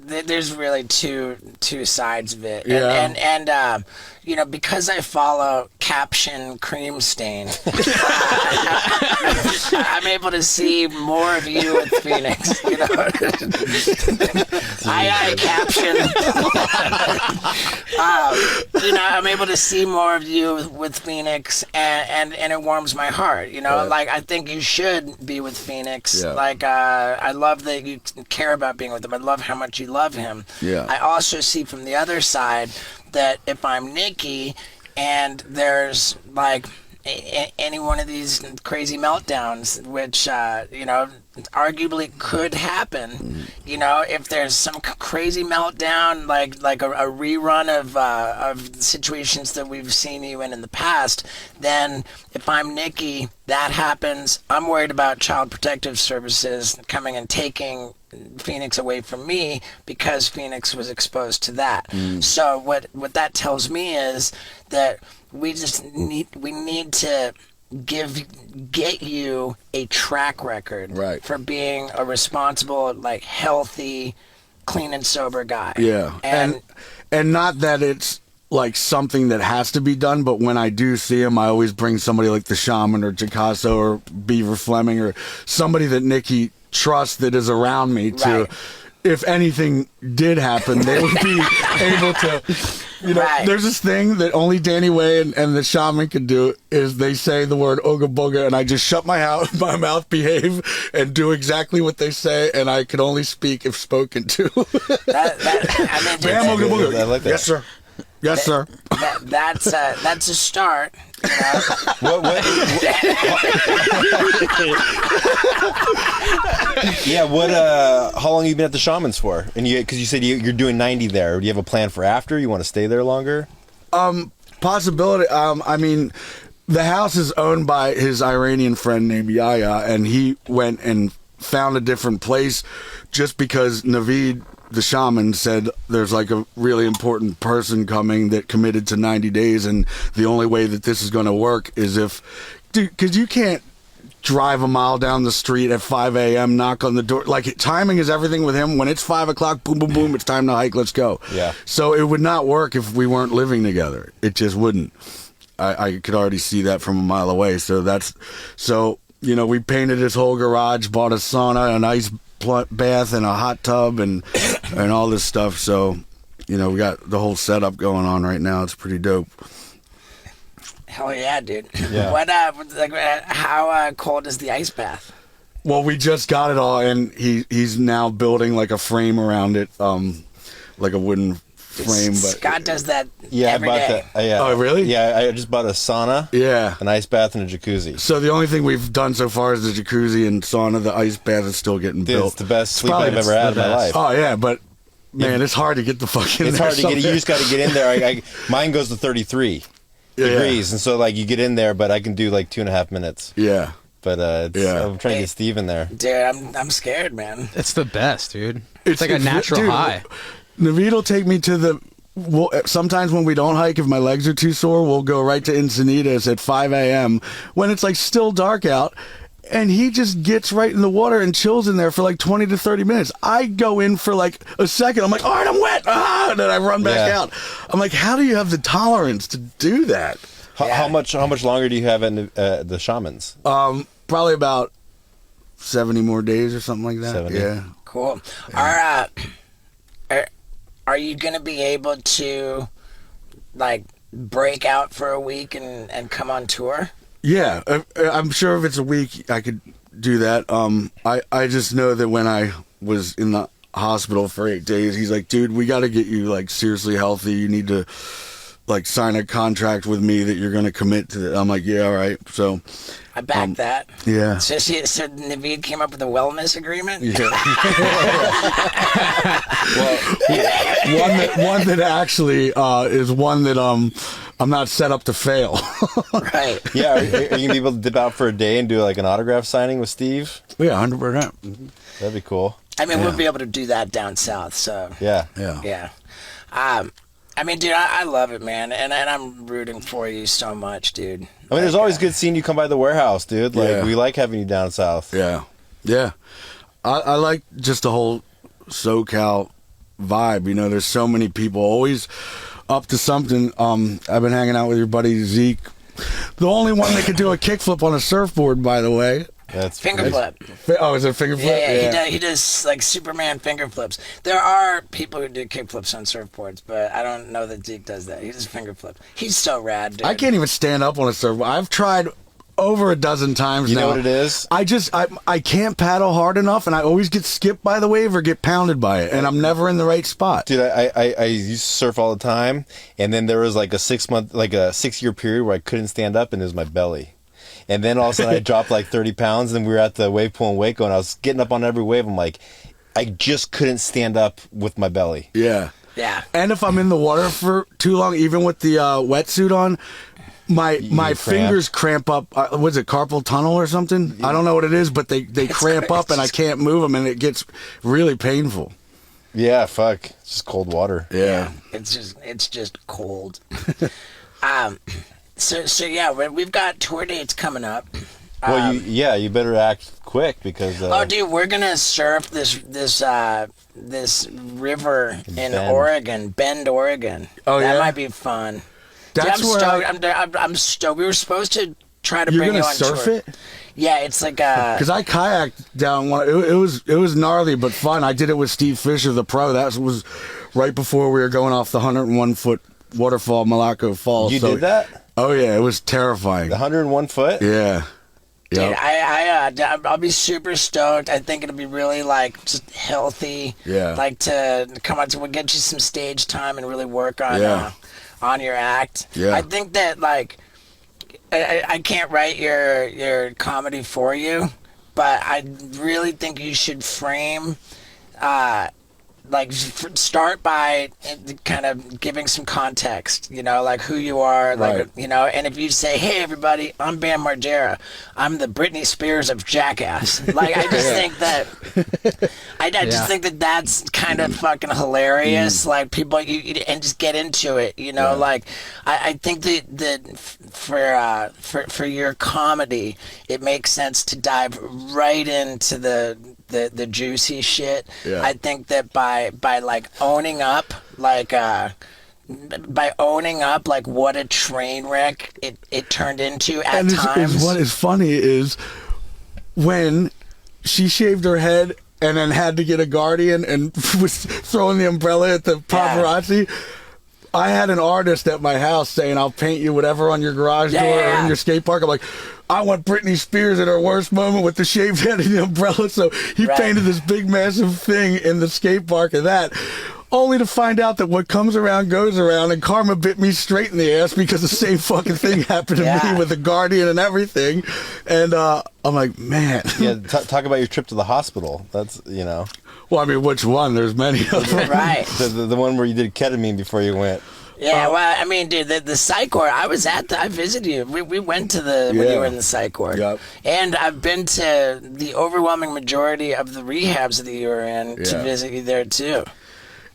really two sides of it, Yeah. and you know, because I follow Caption Cream Stain, I'm able to see more of you with Phoenix. You know, I Caption. You know, I'm able to see more of you with Phoenix, and it warms my heart. You know, like, I think you should be with Phoenix. Yeah. Like, I love that you care about being with him. I love how much you love him. Yeah. I also see from the other side that if I'm Nikki and there's like any one of these crazy meltdowns, which you know, arguably could happen, you know, if there's some crazy meltdown, like a rerun of situations that we've seen you in the past, then if I'm Nikki, that happens, I'm worried about Child Protective Services coming and taking Phoenix away from me because Phoenix was exposed to that. So what that tells me is that we need to get you a track record, Right, for being a responsible, like, healthy, clean and sober guy. yeah. And not that it's like something that has to be done, but when I do see him, I always bring somebody like the Shaman or Jackass or Beaver Fleming or somebody that Nikki trusts that is around me to, Right. if anything did happen, they would be able to, you know, Right. There's this thing that only Danny Way and the Shaman can do, is they say the word ooga booga, and I just shut my mouth, behave, and do exactly what they say, and I can only speak if spoken to. I mean, Bam, ooga booga. I like that. Yes, sir. Yes, sir. that's a start. You know? Yeah, how long have you been at the Shamans for? And because you said you're doing 90 there. Do you have a plan for after? You want to stay there longer? Possibility. I mean, the house is owned by his Iranian friend named Yahya, and he went and found a different place just because Naveed, the Shaman, said there's like a really important person coming that committed to 90 days, and the only way that this is going to work is if, dude, because you can't drive a mile down the street at 5 a.m., knock on the door. Like, timing is everything with him. When it's 5 o'clock, boom, boom, boom, it's time to hike, let's go. Yeah. So it would not work if we weren't living together. It just wouldn't. I could already see that from a mile away. So, you know, we painted his whole garage, bought a sauna, an ice bath, and a hot tub, and all this stuff. So, you know, we got the whole setup going on right now. It's pretty dope. Hell yeah, dude. Yeah. How cold is the ice bath? Well, we just got it all, and he's now building like a frame around it, like a wooden frame. But Scott does that Yeah, every I bought day. that. Yeah. Oh, really? Yeah, I just bought a sauna, yeah. an ice bath, and a jacuzzi. So the only thing we've done so far is the jacuzzi and sauna. The ice bath is still getting Dude, built. it's the best sleep probably I've ever had in my life. Oh yeah, but man, it's hard to get the fucking. It's hard to get. You just got to get in there. Mine goes to 33 degrees, and so like you get in there, but I can do like 2.5 minutes. Yeah. But I'm trying to get Steve in there. Dude, I'm scared, man. It's the best, dude. It's like a natural high. Naveed will take me to sometimes when we don't hike, if my legs are too sore, we'll go right to Encinitas at 5 a.m. when it's like still dark out, and he just gets right in the water and chills in there for like 20 to 30 minutes. I go in for like a second. I'm like, all right, I'm wet. And then I run back out. I'm like, how do you have the tolerance to do that? How much longer do you have in the Shamans? Probably about 70 more days or something like that. 70. Yeah. Cool. Are you gonna be able to like break out for a week and come on tour? Yeah, I'm sure if it's a week, I could do that. I just know that when was in the hospital for 8 days. He's like, dude, we got to get you like seriously healthy. You need to like sign a contract with me that you're going to commit to it. I'm like, yeah, all right. So I backed that. Yeah. So Naveed came up with a wellness agreement. Yeah. Well, one that actually is one that I'm not set up to fail. Right. Yeah. Are you gonna be able to dip out for a day and do like an autograph signing with Steve? Yeah, 100%. That'd be cool. I mean, we'll be able to do that down south. So Yeah. yeah. I mean, dude, I love it, man, and I'm rooting for you so much, dude. I mean, there's always good seeing you come by the warehouse, dude. Like, we like having you down south. Yeah. Yeah. I like just the whole SoCal vibe. You know, there's so many people always up to something. I've been hanging out with your buddy Zeke. The only one that could do a kickflip on a surfboard, by the way. That's Finger flip. Oh, is it a finger flip? Yeah. He does like Superman finger flips. There are people who do kick flips on surfboards, but I don't know that Zeke does that. He does finger flip. He's so rad, dude. I can't even stand up on a surfboard. I've tried over a dozen times now. You know what it is? I can't paddle hard enough, and I always get skipped by the wave or get pounded by it, and I'm never in the right spot. Dude, I used to surf all the time, and then there was like a 6-year period where I couldn't stand up, and it was my belly. And then all of a sudden I dropped like 30 pounds, and we were at the wave pool in Waco, and I was getting up on every wave. I'm like, I just couldn't stand up with my belly. Yeah. Yeah. And if I'm in the water for too long, even with the wetsuit on, my fingers cramp up. Was it carpal tunnel or something? I don't know what it is, but they cramp up, and I can't move them, and it gets really painful. Yeah, fuck. It's just cold water. Yeah. It's just cold. So yeah, we've got tour dates coming up. Well, you better act quick because. Oh, dude, we're gonna surf this river in Oregon, Bend, Oregon. Oh, that yeah? might be fun. That's dude, I'm stoked. I'm stoked. We were supposed to try to bring you on surf tour. it? Yeah, it's like because I kayaked down one. It was gnarly but fun. I did it with Steve Fisher, the pro. That was right before we were going off the 101-foot waterfall, Malaco Falls. You did that? Oh yeah, it was terrifying. The 101 foot? Yeah. Dude, Yep. I'll be super stoked. I think it'll be really like just healthy. Yeah. Like to come out to we'll get you some stage time and really work on your act. Yeah. I think that like I can't write your comedy for you, but I really think you should frame start by kind of giving some context, you know, like who you are, like, right. you know, and if you say, hey, everybody, I'm Bam Margera. I'm the Britney Spears of Jackass. Like, I just think that, I just think that that's kind of fucking hilarious. Like, people, and just get into it, you know, like, I think that for your comedy, it makes sense to dive right into the juicy shit. Yeah. I think that by like owning up like what a train wreck it turned into at times. What is funny is when she shaved her head and then had to get a guardian and was throwing the umbrella at the paparazzi. Yeah. I had an artist at my house saying, I'll paint you whatever on your garage door or in your skate park. I'm like, I want Britney Spears at her worst moment with the shaved head and the umbrella. So he painted this big, massive thing in the skate park of that. Only to find out that what comes around goes around, and karma bit me straight in the ass because the same fucking thing happened to me with the guardian and everything. And I'm like, man. Yeah, talk about your trip to the hospital. That's, you know. Well, I mean, which one? There's many of them. Right. The one where you did ketamine before you went. Yeah, well, I mean, dude, the psych ward, I visited you. We went to when you were in the psych ward. Yep. And I've been to the overwhelming majority of the rehabs that you were in to visit you there, too.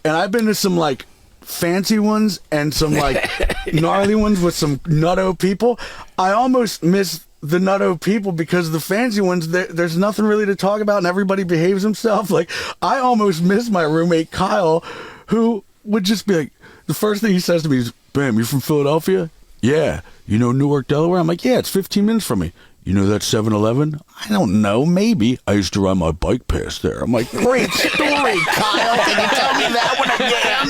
And I've been to some, like, fancy ones and some, like, gnarly ones with some nutto people. I almost miss the nutto people because the fancy ones, there's nothing really to talk about and everybody behaves himself. Like, I almost miss my roommate, Kyle, who would just be like, the first thing he says to me is, Bam, you from Philadelphia? Yeah. You know Newark, Delaware? I'm like, yeah, it's 15 minutes from me. You know that 7-Eleven? I don't know, maybe. I used to ride my bike past there. I'm like, great story, Kyle. Can you tell me that one again?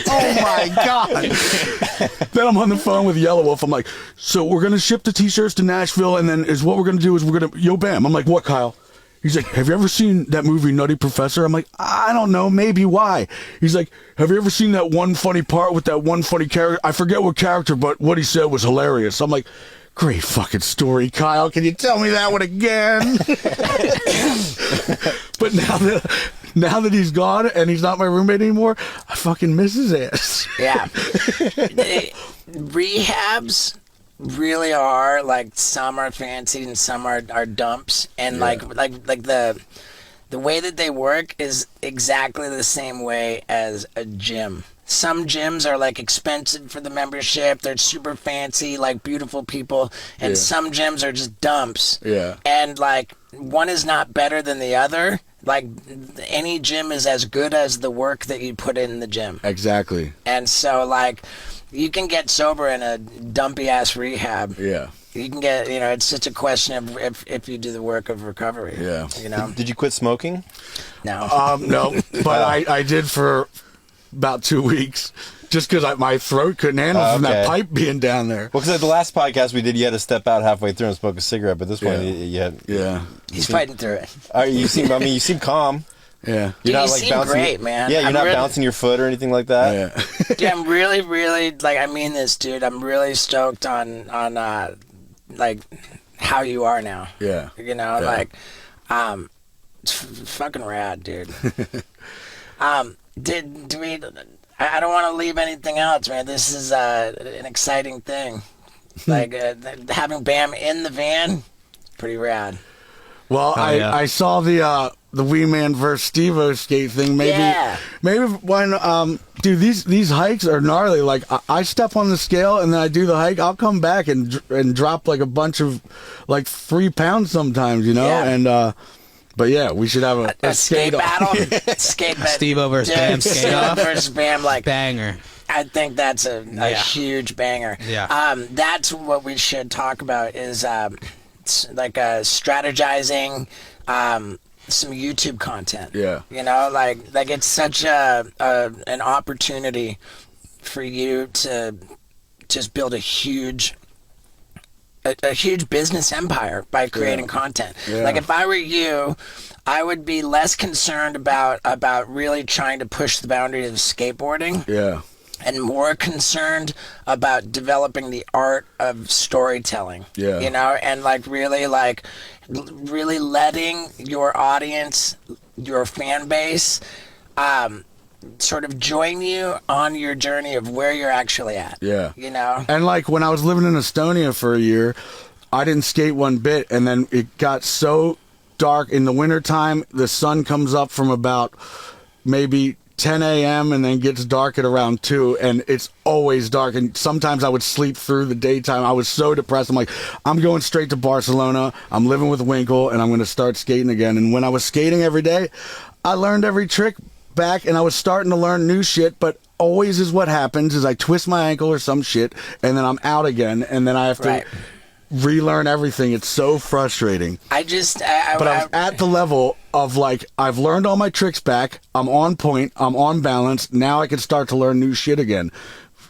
Oh, my God. Then I'm on the phone with Yellow Wolf. I'm like, so we're going to ship the T-shirts to Nashville, and then what we're going to do is we're going to, yo, Bam. I'm like, what, Kyle? He's like, have you ever seen that movie Nutty Professor? I'm like, I don't know, maybe. Why? He's like, have you ever seen that one funny part with that one funny character? I forget what character, but what he said was hilarious. I'm like, great fucking story, Kyle. Can you tell me that one again? But now that he's gone and he's not my roommate anymore, I fucking miss his ass. Yeah. Rehabs really are, like, some are fancy and some are dumps. And like the way that they work is exactly the same way as a gym. Some gyms are, like, expensive for the membership. They're super fancy, like, beautiful people. And some gyms are just dumps. Yeah. And, like, one is not better than the other. Like, any gym is as good as the work that you put in the gym. Exactly. And so, like, you can get sober in a dumpy-ass rehab. Yeah. You can get, it's just a question of if you do the work of recovery. Yeah. Did you quit smoking? No. No, but I did for about 2 weeks, just because my throat couldn't handle from that pipe being down there. Well, because at the last podcast we did, you had to step out halfway through and smoke a cigarette, but this one, you had... Yeah. He's fighting through it. You seem calm. Yeah. Dude, You're not, you like, seem bouncing great, man. Yeah, you're not bouncing your foot or anything like that. Yeah. Dude, I'm really, really, like, I mean this, dude. I'm really stoked on like, how you are now. Yeah. Like, it's fucking rad, dude. Do we... I don't want to leave anything else, man. This is an exciting thing. Like, having Bam in the van, pretty rad. Well, I saw the Wee Man versus Steveo skate thing. Maybe when dude, these hikes are gnarly. Like, I step on the scale and then I do the hike. I'll come back and drop like a bunch of, like, 3 pounds sometimes, Yeah. And but yeah, we should have a skate battle. Skate battle. Steve-O versus Bam skate off. Versus Bam, like, banger. I think that's a huge banger. Yeah. That's what we should talk about is like strategizing some YouTube content. Yeah. Like it's such an opportunity for you to just build a huge business empire by creating content. Yeah. Like, if I were you, I would be less concerned about really trying to push the boundaries of skateboarding. Yeah. And more concerned about developing the art of storytelling. Yeah. And really letting your audience, your fan base, sort of join you on your journey of where you're actually at. Yeah. And, like, when I was living in Estonia for a year, I didn't skate one bit, and then it got so dark in the wintertime. The sun comes up from about maybe 10 a.m. and then gets dark at around 2, and it's always dark, and sometimes I would sleep through the daytime. I was so depressed. I'm like, I'm going straight to Barcelona. I'm living with Winkle, and I'm going to start skating again. And when I was skating every day, I learned every trick back, and I was starting to learn new shit, but always is what happens is I twist my ankle or some shit, and then I'm out again, and then I have to relearn everything. It's so frustrating. I was at the level of, like, I've learned all my tricks back. I'm on point. I'm on balance. Now I can start to learn new shit again.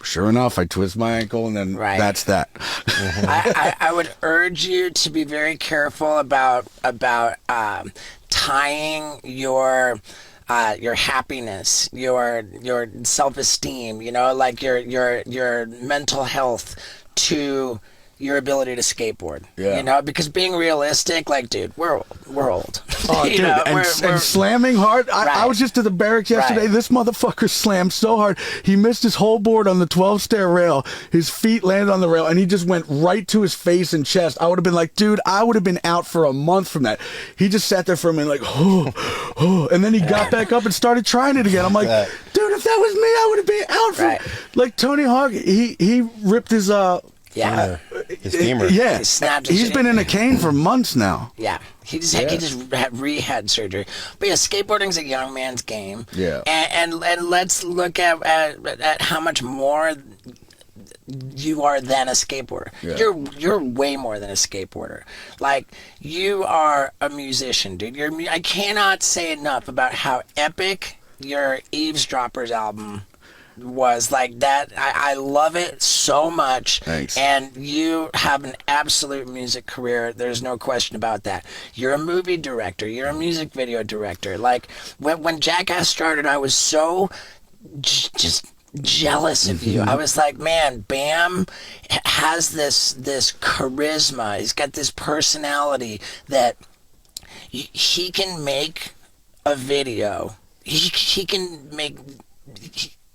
Sure enough, I twist my ankle, and then that's that. I would urge you to be very careful about tying your happiness, your self-esteem, like your mental health to your ability to skateboard. Yeah. Because being realistic, like, dude, we're old. Oh, dude, and slamming hard. I was just at the barracks yesterday. This motherfucker slammed so hard. He missed his whole board on the 12-stair rail. His feet landed on the rail, and he just went right to his face and chest. I would have been like, dude, I would have been out for a month from that. He just sat there for a minute like, oh, and then he got back up and started trying it again. I'm like, dude, if that was me, I would have been out for like Tony Hawk. He ripped his his femur. Yeah, he's been in a cane for months now. Yeah, he just had rehab surgery. But yeah, skateboarding's a young man's game. Yeah, and let's look at how much more you are than a skateboarder. Yeah. You're way more than a skateboarder. Like, you are a musician, dude. I cannot say enough about how epic your Eavesdroppers album was like that. I love it so much. Thanks. And you have an absolute music career. There's no question about that. You're a movie director. You're a music video director. Like when Jackass started, I was so just jealous of you. I was like, man, Bam has this charisma. He's got this personality that he can make a video. He can make.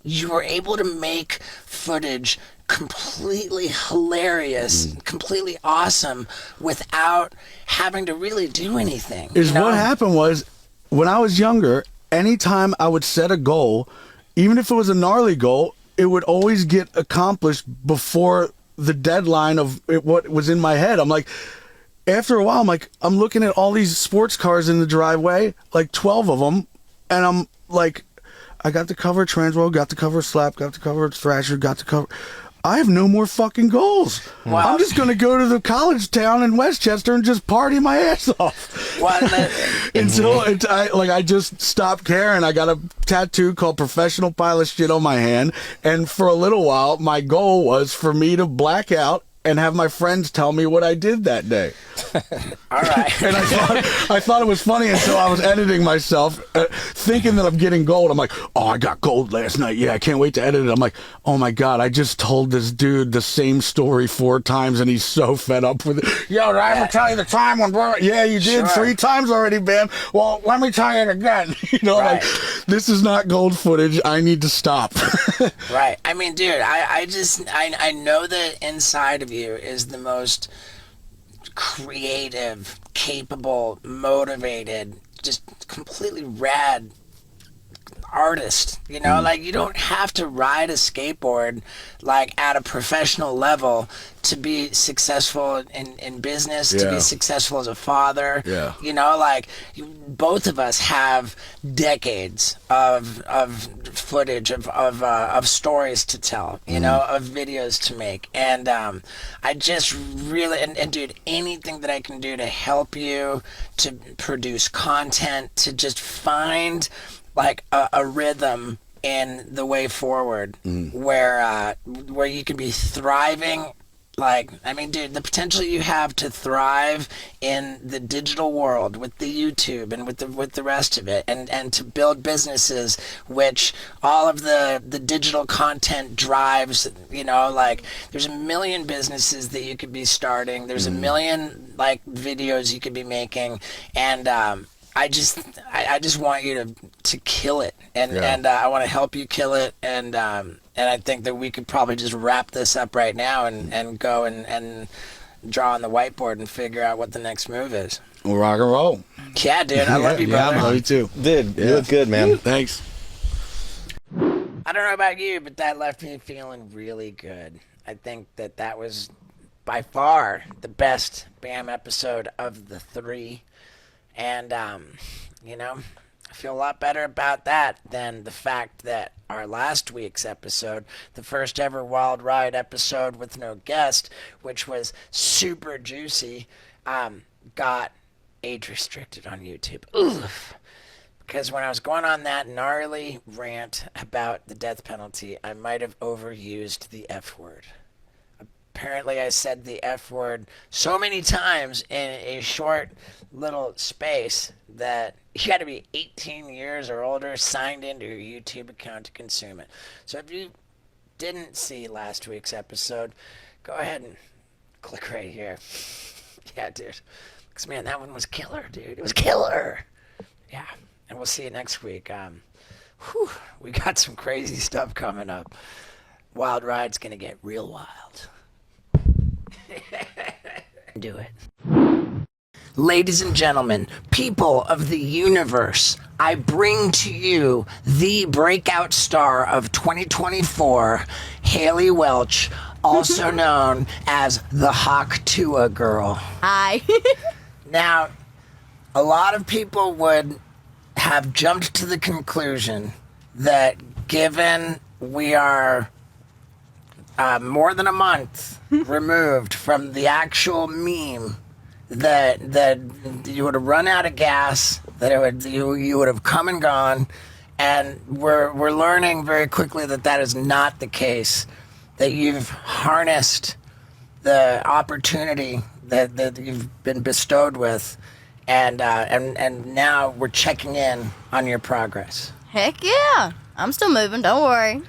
You were able to make footage completely hilarious, completely awesome, without having to really do anything. What happened was, when I was younger, anytime I would set a goal, even if it was a gnarly goal, it would always get accomplished before the deadline of what was in my head. I'm like, after a while, I'm looking at all these sports cars in the driveway, like 12 of them, and I'm like, I got to cover Transworld, got to cover Slap, got to cover Thrasher, got to cover... I have no more fucking goals. Wow. I'm just going to go to the college town in Westchester and just party my ass off. Until I just stopped caring. I got a tattoo called Professional Pile of Shit on my hand. And for a little while, my goal was for me to black out and have my friends tell me what I did that day. All right. And I thought it was funny until I was editing myself, thinking that I'm getting gold. I'm like, oh, I got gold last night. Yeah, I can't wait to edit it. I'm like, oh my God, I just told this dude the same story 4 times and he's so fed up with it. Yo, did I ever tell you the time when... Yeah, you did 3 times already, Bam. Well, let me tell you it again. Like, this is not gold footage. I need to stop. Right. I mean, dude, I know that inside of you is the most creative, capable, motivated, just completely rad artist. Like, you don't have to ride a skateboard like at a professional level to be successful in business, to be successful as a father. Like, both of us have decades of footage of stories to tell, of videos to make. And I just really, and dude, anything that I can do to help you to produce content, to just find like a rhythm in the way forward where you can be thriving. Like, I mean, dude, the potential you have to thrive in the digital world with the YouTube and with the rest of it, and to build businesses which all of the digital content drives, like, there's a million businesses that you could be starting. There's a million, like, videos you could be making, and I just want you to kill it, and I want to help you kill it, and I think that we could probably just wrap this up right now and go and draw on the whiteboard and figure out what the next move is. We'll rock and roll. Yeah, dude, I love you, brother. I love you too. Dude, you look good, man. Thanks. I don't know about you, but that left me feeling really good. I think that was by far the best Bam episode of the 3. And, I feel a lot better about that than the fact that our last week's episode, the first ever Wild Ride episode with no guest, which was super juicy, got age restricted on YouTube. Oof. Because when I was going on that gnarly rant about the death penalty, I might have overused the F word. Apparently I said the F word so many times in a short little space that you got to be 18 years or older signed into your YouTube account to consume it. So if you didn't see last week's episode, go ahead and click right here. Yeah, dude. Because, man, that one was killer, dude. It was killer. Yeah. And we'll see you next week. We got some crazy stuff coming up. Wild Ride's going to get real wild. Do it. Ladies and gentlemen, people of the universe, I bring to you the breakout star of 2024, Haley Welch, also known as the Hawk Tuah girl. Hi. Now, a lot of people would have jumped to the conclusion that given we are more than a month removed from the actual meme, that you would have run out of gas, that you would have come and gone, and we're learning very quickly that is not the case. That you've harnessed the opportunity that you've been bestowed with, and now we're checking in on your progress. Heck yeah. I'm still moving, don't worry.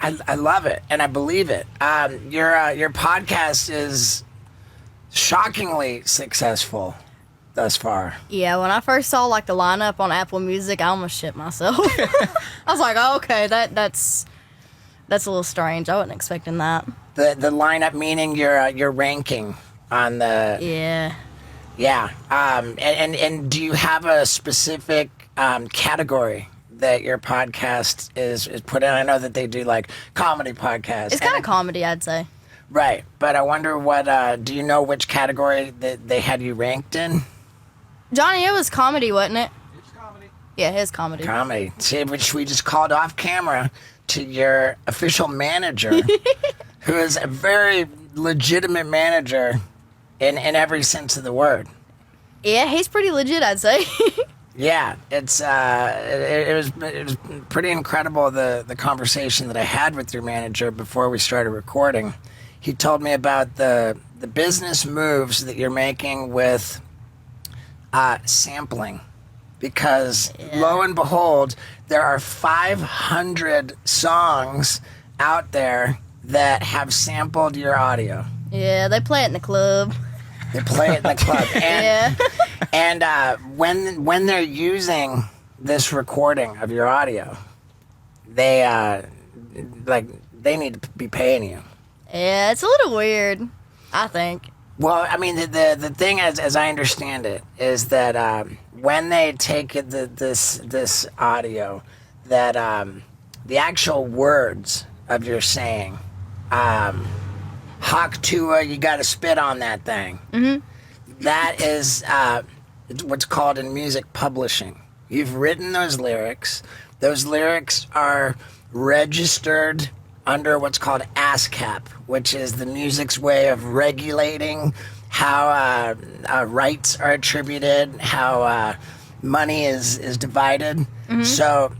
I love it, and I believe it. Your podcast is shockingly successful thus far. Yeah, when I first saw like the lineup on Apple Music, I almost shit myself. I was like, oh, okay, that's a little strange. I wasn't expecting that. The lineup meaning your ranking on the yeah. And do you have a specific category that your podcast is put in? I know that they do like comedy podcasts. It's kind of comedy, I'd say. Right, but I wonder what. Do you know which category that they had you ranked in? Johnny, it was comedy, wasn't it? It's comedy. Yeah, it is comedy. Comedy. See, which we just called off camera to your official manager, who is a very legitimate manager in every sense of the word. Yeah, he's pretty legit, I'd say. Yeah, it was pretty incredible the conversation that I had with your manager before we started recording. He told me about the business moves that you're making with sampling, because lo and behold, there are 500 songs out there that have sampled your audio. Yeah, they play it in the club. They play it in the club. And, and when they're using this recording of your audio, they need to be paying you. Yeah, it's a little weird, I think. Well, I mean, the thing, as I understand it, is that when they take this audio, that the actual words of your saying, Hawk Tuah, you got to spit on that thing. Mm-hmm. That is what's called in music publishing. You've written those lyrics. Those lyrics are registered under what's called ASCAP, which is the music's way of regulating how rights are attributed, how money is divided. Mm-hmm. So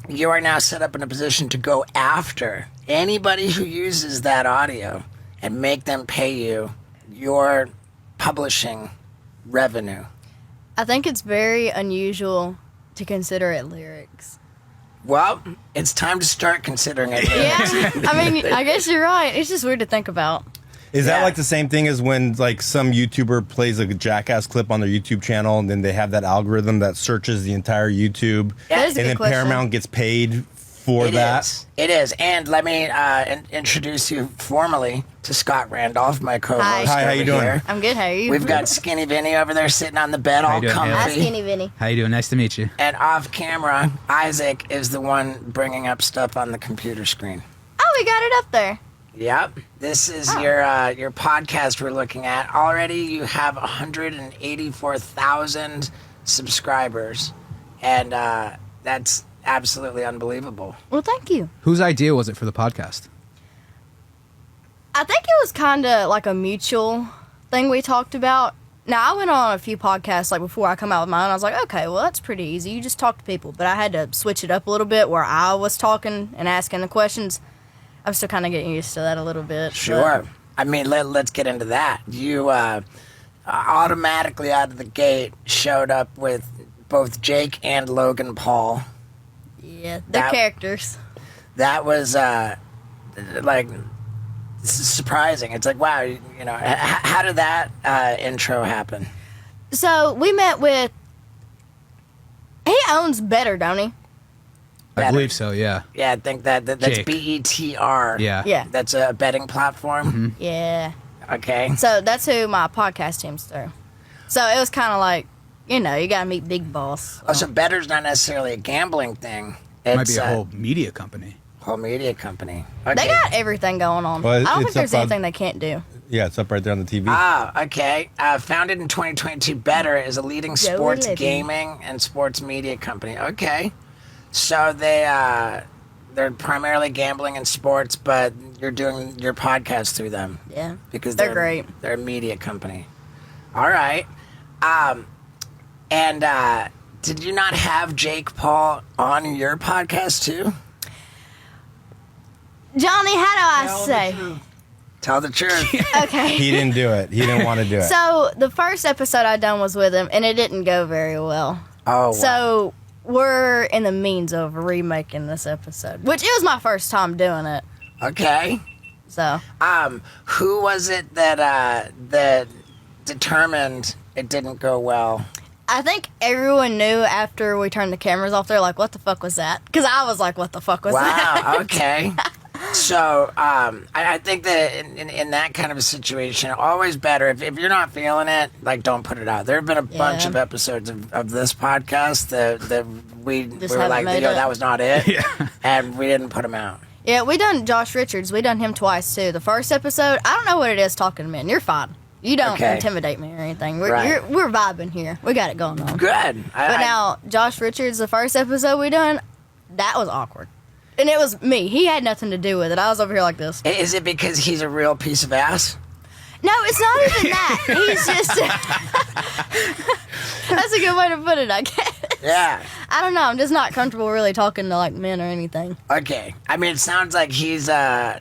you are now set up in a position to go after anybody who uses that audio and make them pay you your publishing revenue. I think it's very unusual to consider it lyrics. Well, it's time to start considering it. Yeah, I mean, I guess you're right. It's just weird to think about. Is that like the same thing as when like some YouTuber plays a jackass clip on their YouTube channel and then they have that algorithm that searches the entire YouTube, and then Paramount gets paid for that? It is. And let me introduce you formally to Scott Randolph, my co-host. Hi, how you doing? Here. I'm good, how are you? We've got Skinny Vinny over there sitting on the bed, all comfy. Hi, Skinny Vinny. How you doing? Nice to meet you. And off camera, Isaac is the one bringing up stuff on the computer screen. Oh, we got it up there. Yep. This is your podcast we're looking at. Already you have 184,000 subscribers, and that's absolutely unbelievable. Well, thank you. Whose idea was it for the podcast? I think it was kind of like a mutual thing we talked about. Now, I went on a few podcasts like before I come out with mine. I was like, okay, well, that's pretty easy. You just talk to people. But I had to switch it up a little bit where I was talking and asking the questions. I'm still kind of getting used to that a little bit. Sure. But I mean, let's get into that. You automatically out of the gate showed up with both Jake and Logan Paul. yeah, they're characters. That was like surprising. It's like, wow, you know, how did that intro happen? So we met with. He owns Better, don't he? I believe so, yeah. Yeah, I think that's Jake. BETR. Yeah. Yeah. That's a betting platform. Mm-hmm. Yeah. Okay. So that's who my podcast team's through. So it was kind of like, you know, you gotta meet Big Boss. Oh, so better's not necessarily a gambling thing. It It's might be a whole media company. whole media company. Okay. They got everything going on. Well, I don't it's think there's up on- anything they can't do. Yeah, it's up right there on the TV. Ah, okay. Founded in 2022, Better is a leading Joey sports Levy. gaming and sports media company. Okay. So they're primarily gambling and sports, but you're doing your podcast through them. Yeah. Because They're great. They're a media company. All right. And Did you not have Jake Paul on your podcast too? Johnny, how do I say? Tell the truth. Okay. He didn't do it. He didn't want to do it. So the first episode I done was with him, and it didn't go very well. Oh, wow. So we're in the means of remaking this episode, which it was my first time doing it. Okay. So Who was it that determined it didn't go well? I think everyone knew after we turned the cameras off. They're like, "What the fuck was that?" Because I was like, "What the fuck was that?" Wow. Okay. So I think that in that kind of a situation, always better if you're not feeling it, like don't put it out. There have been a bunch of episodes of this podcast that we were like, that was not it, and we didn't put them out. Yeah, we done Josh Richards. We done him twice too. The first episode, I don't know what it is talking to men. You're fine. You don't intimidate me or anything. We're vibing here. We got it going on. Good. But now Josh Richards, the first episode we done, that was awkward. And it was me. He had nothing to do with it. I was over here like this. Is it because he's a real piece of ass? No, it's not even that. He's just... That's a good way to put it, I guess. Yeah. I don't know. I'm just not comfortable really talking to, like, men or anything. Okay. I mean, it sounds like he's a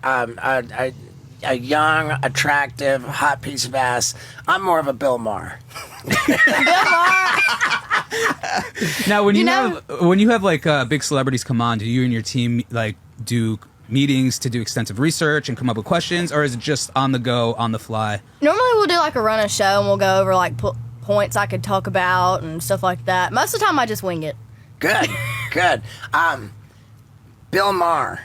young, attractive, hot piece of ass. I'm more of a Bill Maher. Bill Maher. Now, when you have like big celebrities come on, do you and your team like do meetings to do extensive research and come up with questions, or is it just on the go, on the fly? Normally we'll do like a run of show and we'll go over like points I could talk about and stuff like that. Most of the time I just wing it. Good. Bill Maher.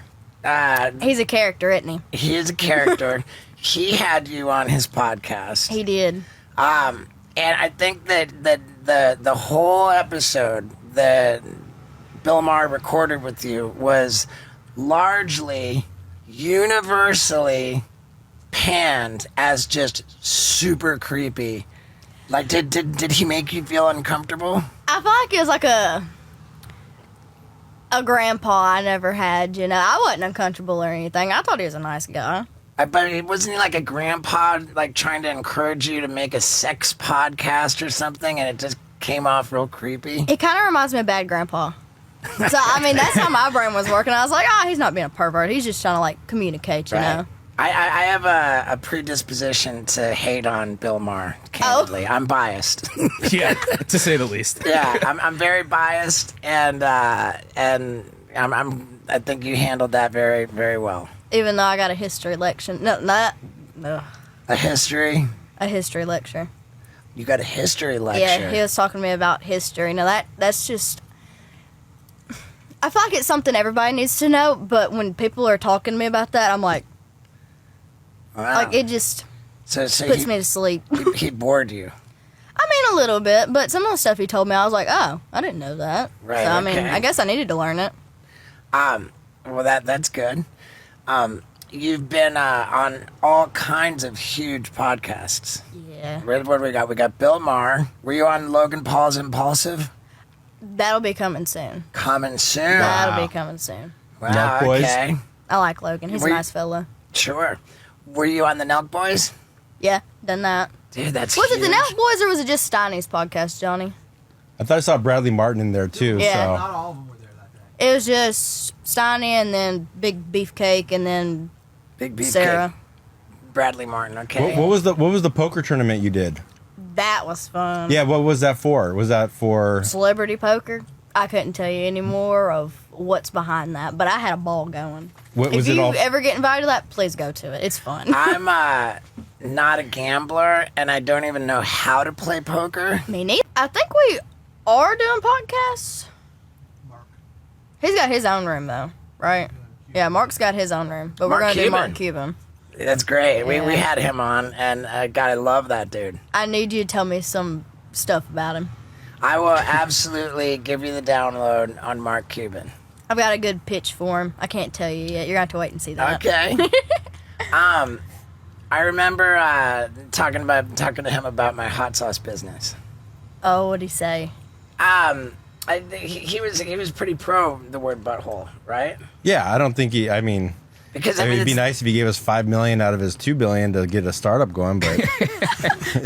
He's a character, isn't he? He is a character. He had you on his podcast. He did. And I think that the whole episode that Bill Maher recorded with you was largely universally panned as just super creepy. Like, did he make you feel uncomfortable? I feel like it was like a grandpa I never had, you know. I wasn't uncomfortable or anything. I thought he was a nice guy. But wasn't he like a grandpa, like trying to encourage you to make a sex podcast or something, and it just came off real creepy? It kind of reminds me of Bad Grandpa. So, I mean, that's how my brain was working. I was like, he's not being a pervert. He's just trying to, like, communicate, you know? I have a predisposition to hate on Bill Maher, candidly. I'm biased. Yeah, to say the least. Yeah, I'm very biased, and I think you handled that very, very well. Even though I got a history lecture. No. A history? A history lecture. You got a history lecture? Yeah, he was talking to me about history. Now, that's just... I feel like it's something everybody needs to know, but when people are talking to me about that, I'm like... Wow. Like, it just puts me to sleep. He bored you. I mean, a little bit, but some of the stuff he told me, I was like, oh, I didn't know that. Right, so, I mean, I guess I needed to learn it. Well, that's good. You've been on all kinds of huge podcasts. Yeah. What do we got? We got Bill Maher. Were you on Logan Paul's Impulsive? That'll be coming soon. Coming soon. That'll be coming soon. Wow, Nelk Boys. okay. I like Logan. He's a nice fella. Sure. Were you on the Nelk Boys? Yeah, done that. Dude, that's Was huge. it the Nelk Boys or was it just Steiny's podcast, Johnny? I thought I saw Bradley Martin in there too. Yeah. So. Not all of them were there that day. It was just Steiny and then Big Beefcake and then Big Beefcake. Sarah. Bradley Martin, okay. What was the poker tournament you did? That was fun. Yeah, what was that for? Was that for? Celebrity poker? I couldn't tell you any more of what's behind that, but I had a ball going. What, was if it you all? ever get invited to that, please go to it. It's fun. I'm not a gambler, and I don't even know how to play poker. Me neither. I think we are doing podcasts. Mark. He's got his own room, though, right? Yeah, Mark's got his own room, but we're Mark going to do Mark Cuban. Cuban. That's great. Yeah. We had him on, and God, I love that dude. I need you to tell me some stuff about him. I will absolutely give you the download on Mark Cuban. I've got a good pitch for him. I can't tell you yet. You're going to have to wait and see that. Okay. I remember talking to him about my hot sauce business. Oh, what'd he say? He was pretty pro the word butthole, right? Yeah, I don't think he. I mean, Because it'd be nice if he gave us $5 million out of his $2 billion to get a startup going, but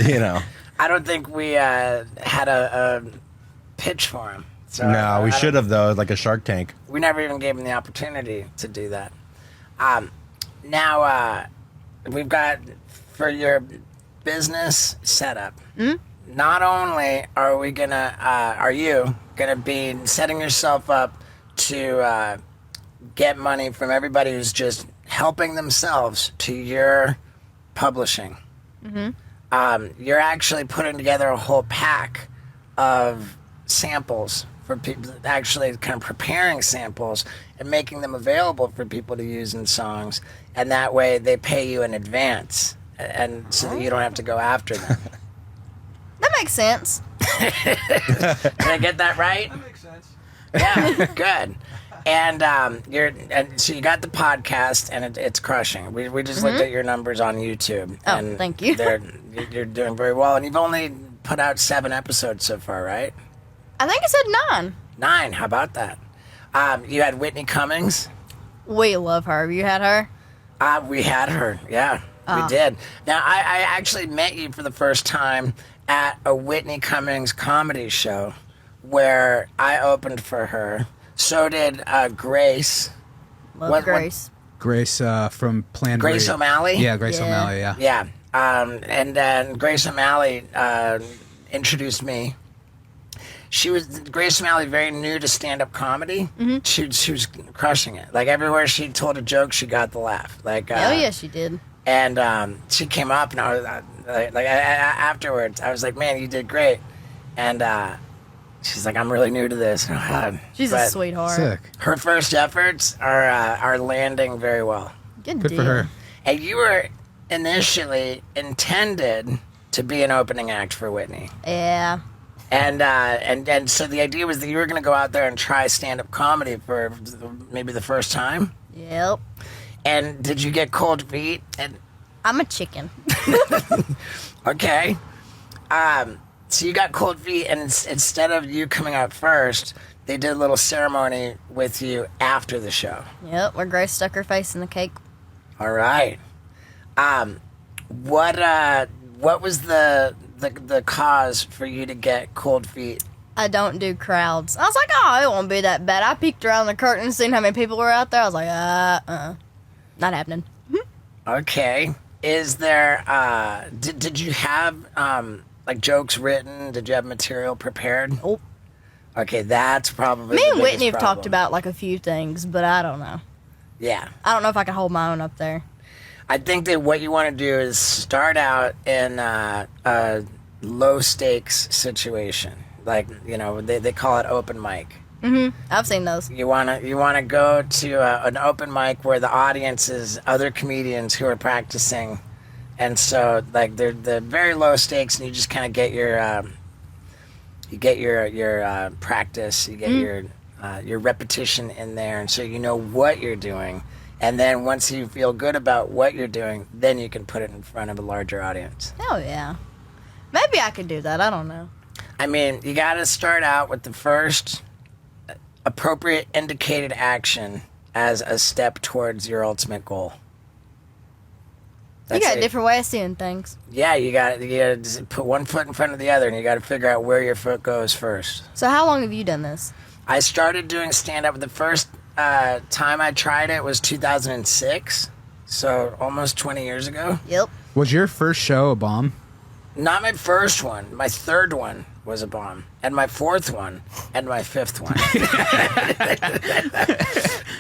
you know, I don't think we had a pitch for him. So No, we should have though, like a Shark Tank. We never even gave him the opportunity to do that. Now we've got for your business setup. Not only are you gonna be setting yourself up to get money from everybody who's just helping themselves to your publishing. You're actually putting together a whole pack of samples for people, actually kind of preparing samples and making them available for people to use in songs, and that way they pay you in advance, and so that you don't have to go after them. That makes sense. Did I get that right? That makes sense. Yeah, good. And so you got the podcast, and it's crushing. We just looked at your numbers on YouTube. Oh, and thank you. You're doing very well, and you've only put out 7 episodes so far, right? I think I said 9. 9. How about that? You had Whitney Cummings. We love her. Have you had her? We had her. Yeah, we did. Now I actually met you for the first time at a Whitney Cummings comedy show where I opened for her. So did Grace. Love Grace. Grace from Plan Grace B. O'Malley? Yeah, Grace Yeah. O'Malley, yeah. Yeah. And then Grace O'Malley introduced me. Grace O'Malley, very new to stand-up comedy. She was crushing it. Like, everywhere she told a joke, she got the laugh. Like, Oh, yeah, she did. And she came up, and I was afterwards, I was like, "Man, you did great." And she's like, "I'm really new to this." She's a sweetheart. Sick. Her first efforts are landing very well. Good for her. And you were initially intended to be an opening act for Whitney. Yeah. And so the idea was that you were going to go out there and try stand-up comedy for maybe the first time. Yep. And did you get cold feet? And I'm a chicken. okay. So you got cold feet, and instead of you coming out first, they did a little ceremony with you after the show. Yep, where Grace stuck her face in the cake. All right. What was the cause for you to get cold feet? I don't do crowds. I was like, oh, it won't be that bad. I peeked around the curtain and seen how many people were out there. I was like, not happening. Okay. Is there, did you have, like, jokes written? Did you have material prepared? Nope. Okay, that's probably Me the and biggest Whitney have problem. talked about, like, a few things, but I don't know. Yeah. I don't know if I can hold my own up there. I think that what you want to do is start out in a low-stakes situation. Like, they call it open mic. I've seen those. You wanna go to an open mic where the audience is other comedians who are practicing, and so like they're very low stakes, and you just kind of get your practice, you get your repetition in there, and so you know what you're doing, and then once you feel good about what you're doing, then you can put it in front of a larger audience. Hell yeah. Maybe I could do that. I don't know. I mean, you got to start out with the first appropriate indicated action as a step towards your ultimate goal. You got a different way of seeing things. Yeah, you got to just put one foot in front of the other, and you got to figure out where your foot goes first. So how long have you done this? I started doing stand-up. The first time I tried it was 2006, so almost 20 years ago. Yep. Was your first show a bomb? Not my first one. My third one was a bomb. And my fourth one. And my fifth one.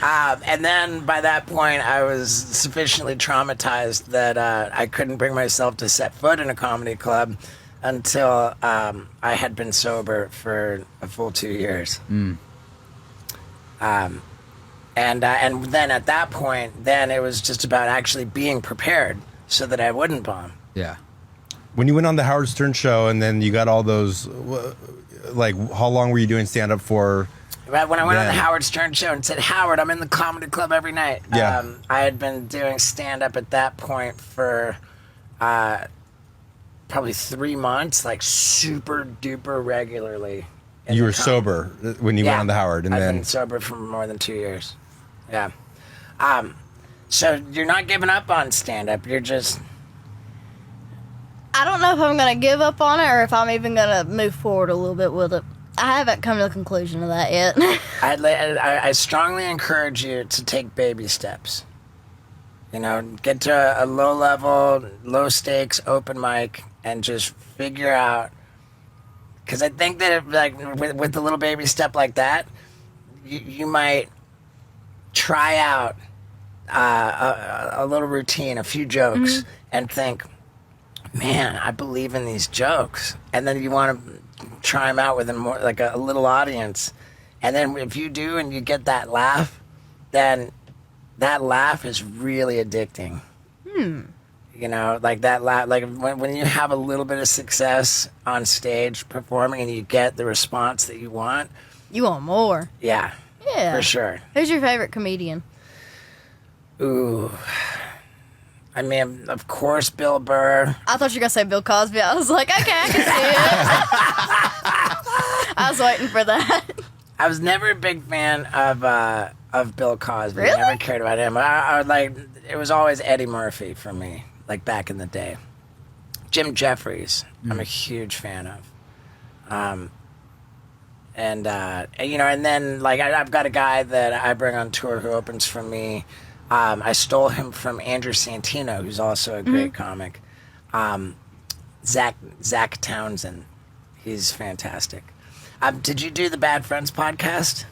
And then by that point, I was sufficiently traumatized that I couldn't bring myself to set foot in a comedy club until I had been sober for a full 2 years. And then at that point, then it was just about actually being prepared so that I wouldn't bomb. Yeah. When you went on the Howard Stern show and then you got all those, like, how long were you doing stand-up for? Right when I went on the then? Howard Stern show and said, "Howard, I'm in the comedy club every night." Yeah. I had been doing stand-up at that point for probably 3 months, like super duper regularly. in You the were sober when you went on the Howard, and I've then been sober for more than 2 years. Yeah. So you're not giving up on stand-up. You're just... I don't know if I'm going to give up on it or if I'm even going to move forward a little bit with it. I haven't come to the conclusion of that yet. I strongly encourage you to take baby steps. You know, get to a low level, low stakes open mic and just figure out. Because I think that with a little baby step like that, you might try out a little routine, a few jokes, and think, man, I believe in these jokes. And then you want to try them out with a little audience. And then if you do and you get that laugh, then that laugh is really addicting. You know, like that laugh, like when you have a little bit of success on stage performing and you get the response that you want. You want more. Yeah. Yeah. For sure. Who's your favorite comedian? Ooh. I mean, of course, Bill Burr. I thought you were going to say Bill Cosby. I was like, okay, I can see it. I was waiting for that. I was never a big fan of Bill Cosby. Really? I never cared about him. I would like, it was always Eddie Murphy for me, like back in the day. Jim Jeffries, I'm a huge fan of. And then like I've got a guy that I bring on tour who opens for me. I stole him from Andrew Santino, who's also a great comic. Zach Townsend, he's fantastic. Did you do the Bad Friends podcast?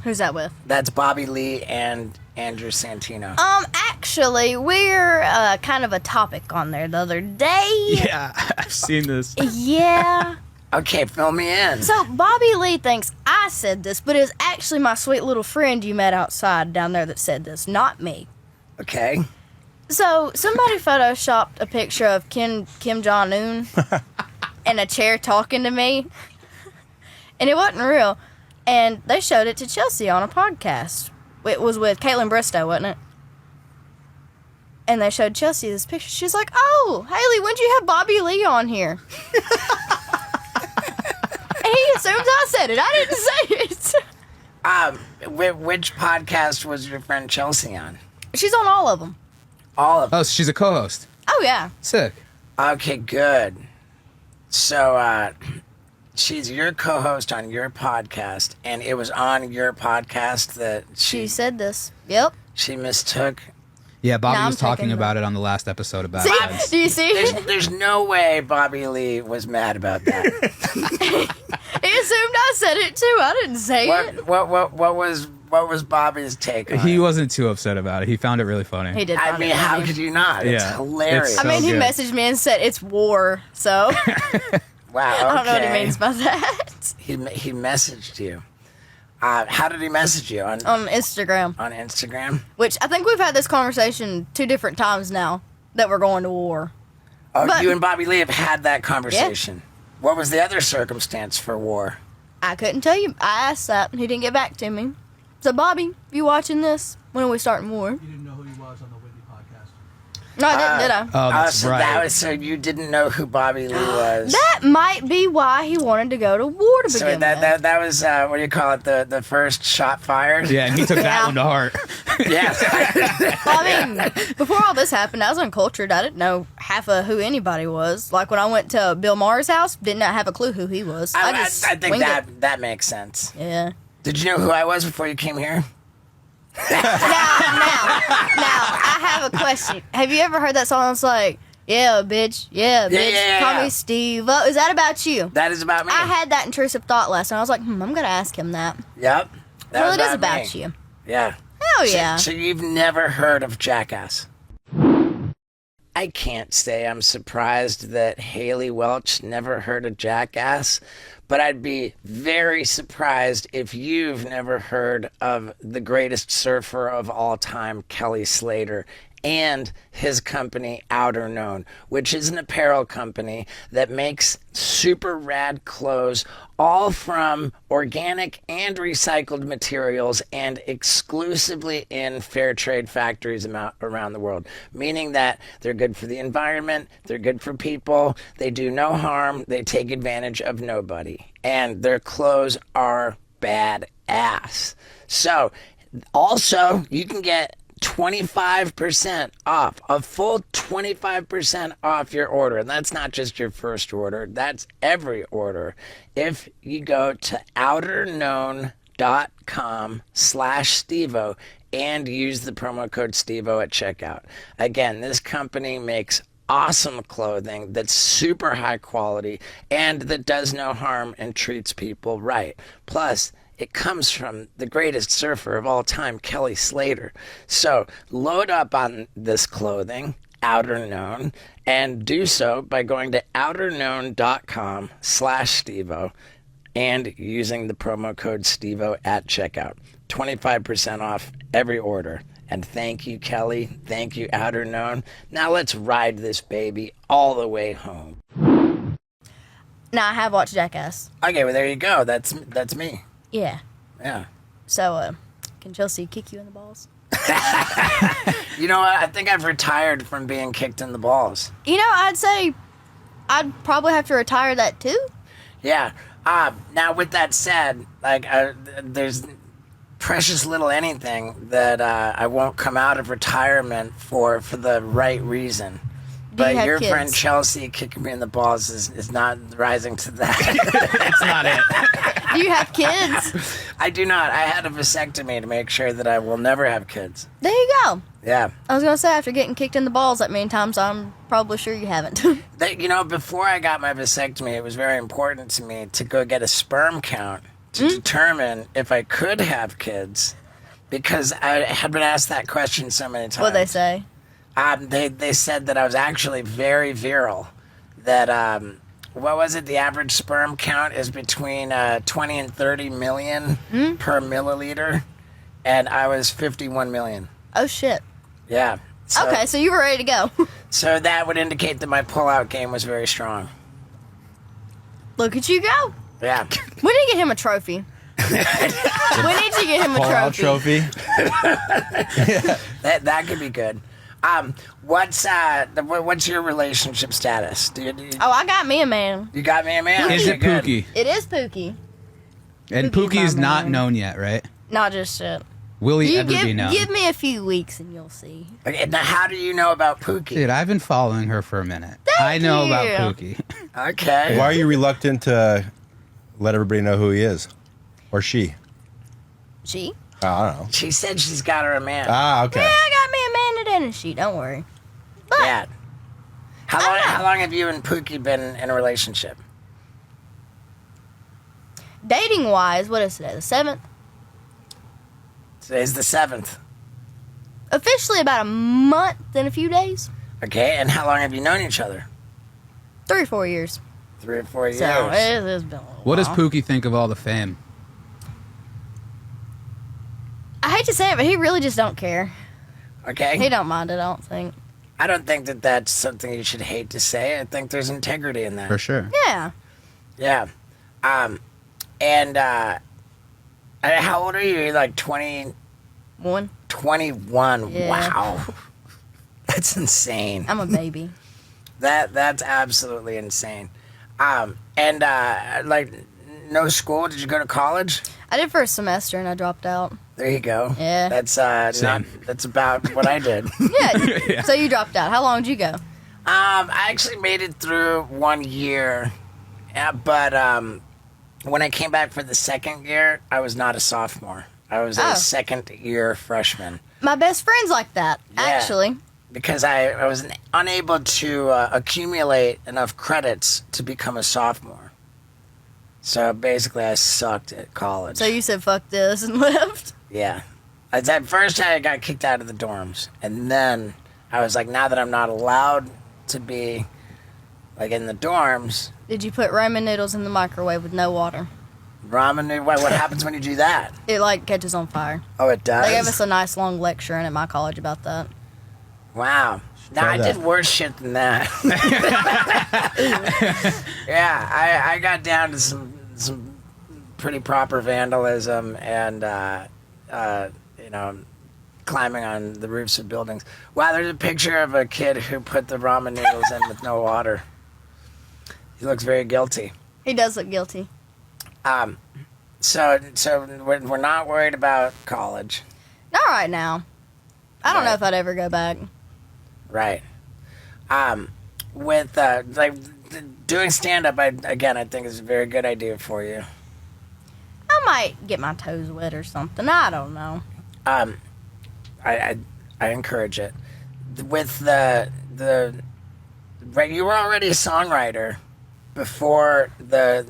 Who's that with? That's Bobby Lee and Andrew Santino. Actually, we're kind of a topic on there the other day. Yeah, I've seen this. Yeah. Okay, fill me in. So Bobby Lee thinks I said this, but it was actually my sweet little friend you met outside down there that said this, not me. Okay. So somebody photoshopped a picture of Kim Jong-un in a chair talking to me, and it wasn't real. And they showed it to Chelsea on a podcast. It was with Caitlin Bristow, wasn't it? And they showed Chelsea this picture. She was like, "Oh, Haley, when'd you have Bobby Lee on here?" And he assumes I said it. I didn't say it. Which podcast was your friend Chelsea on? She's on all of them. All of them. Oh, so she's a co-host. Oh, yeah. Sick. Okay, good. So, she's your co-host on your podcast, and it was on your podcast that She said this. Yep. she mistook. Yeah, Bobby Now was I'm talking taking about it on the last episode about See? friends. Do you see? There's no way Bobby Lee was mad about that. He assumed I said it, too. I didn't say it. What was Bobby's take on He it? wasn't too upset about it. He found it really funny. He did I find mean, it how funny. could you not? It's Yeah, hilarious. it's I mean, so he good. messaged me and said it's war, so Wow. Okay. I don't know what he means by that. He messaged you. How did he message you on Instagram, Instagram? which I think we've had this conversation 2 different times now that we're going to war. Oh, But- you and Bobby Lee have had that conversation. What was the other circumstance for war? I couldn't tell you. I asked that, and he didn't get back to me. So, Bobby, you watching this? When are we starting war? You didn't know who he was on the Wendy podcast. No, I didn't, did I? Oh, that's so right. so you didn't know who Bobby Lee was. That might be why he wanted to go to war to So begin with. that was what do you call it? The first shot fired. Yeah, and he took that Yeah. one to heart. Yes. Well, I mean, before all this happened, I was uncultured. I didn't know half of who anybody was. Like when I went to Bill Maher's house, did not have a clue who he was. I just I think winged it. that makes sense. Yeah. Did you know who I was before you came here? Now, I have a question. Have you ever heard that song that's like, yeah, bitch, yeah, call yeah. me Steve? Oh, is that about you? That is about me. I had that intrusive thought last night. I was like, I'm going to ask him that. Yep. That Well, was it is about me. you. Yeah. Hell yeah. So you've never heard of Jackass? I can't say I'm surprised that Haley Welch never heard of Jackass, but I'd be very surprised if you've never heard of the greatest surfer of all time, Kelly Slater, and his company Outer Known, which is an apparel company that makes super rad clothes, all from organic and recycled materials and exclusively in fair trade factories around the world, meaning that they're good for the environment, they're good for people, they do no harm, they take advantage of nobody, and their clothes are badass. So also you can get 25% off, a full 25% off your order. And that's not just your first order, that's every order. If you go to outerknown.com/Stevo and use the promo code Stevo at checkout. Again, this company makes awesome clothing that's super high quality and that does no harm and treats people right. Plus, it comes from the greatest surfer of all time, Kelly Slater. So load up on this clothing, Outer Known, and do so by going to outerknown.com/Stevo and using the promo code Stevo at checkout. 25% off every order. And thank you, Kelly. Thank you, Outer Known. Now let's ride this baby all the way home. Now, I have watched Jackass. Okay, well, there you go. That's me. Yeah. Yeah. So, can Chelsea kick you in the balls? You know what? I think I've retired from being kicked in the balls. You know, I'd say I'd probably have to retire that too. Yeah. Now, with that said, like, there's precious little anything that I won't come out of retirement for the right reason. But have your kids? friend Chelsea kicking me in the balls is not rising to that. That's not it. Do you have kids? I do not. I had a vasectomy to make sure that I will never have kids. There you go. Yeah. I was going to say, after getting kicked in the balls that many times, I'm probably sure you haven't. Before I got my vasectomy, it was very important to me to go get a sperm count to determine if I could have kids, because I had been asked that question so many times. What'd they say? They said that I was actually very virile. That, what was it? The average sperm count is between 20 and 30 million per milliliter. And I was 51 million. Oh, shit. Yeah. So, Okay, so you were ready to go. So that would indicate that my pullout game was very strong. Look at you go. Yeah. We need to get him a trophy. We need to get him a Pull-out trophy. That could be good. What's your relationship status? Oh, I got me a man. You got me a man? Is Okay, it good. Pookie? It is Pookie. And Pookie's Pookie is my not man. known yet, right? Not just yet. Will he You ever be known? give me a few weeks and you'll see. Okay, now how do you know about Pookie? Dude, I've been following her for a minute. I Thank know you. about Pookie. Okay. Why are you reluctant to let everybody know who he is? Or she? She? I don't know. She said she's got her a man. Okay. Yeah, I got me a man today and she. Don't worry. But Yeah. How long have you and Pookie been in a relationship? dating wise, what is today? The 7th? Today's the 7th. Officially about a month and a few days. Okay, and how long have you known each other? 3 or 4 years. 3 or 4 years. So it's been a little What does while. Pookie think of all the fame? I hate to say it, but he really just don't care. Okay. He don't mind it, I don't think. I don't think that that's something you should hate to say. I think there's integrity in that. For sure. Yeah. Yeah. And how old are you? You're like 20, 21. Yeah. Wow. That's insane. I'm a baby. That's absolutely insane. Like no school? Did you go to college? I did for a semester and I dropped out. There you go. Yeah. That's Same. that's about what I did. Yeah. So you dropped out. How long did you go? I actually made it through 1 year, but when I came back for the second year, I was not a sophomore. I was Oh. a second year freshman My best friend's like that, Yeah. actually. because I was unable to accumulate enough credits to become a sophomore. So basically, I sucked at college. So you said fuck this and left? Yeah. At first, I got kicked out of the dorms. And then I was like, now that I'm not allowed to be, like, in the dorms, Did you put ramen noodles in the microwave with no water? ramen noodle, what happens when you do that? It, like, catches on fire. Oh, it does? They gave us a nice long lecture in at my college about that. Wow. Now, Try I that. did worse shit than that. Yeah, I got down to some pretty proper vandalism and, climbing on the roofs of buildings. Wow, there's a picture of a kid who put the ramen noodles in with no water. He looks very guilty. He does look guilty. So we're not worried about college. Not right now. I don't know if I'd ever go back. Right. With doing stand-up, I think is a very good idea for you. I might get my toes wet or something. I don't know. I encourage it. With the right, you were already a songwriter before the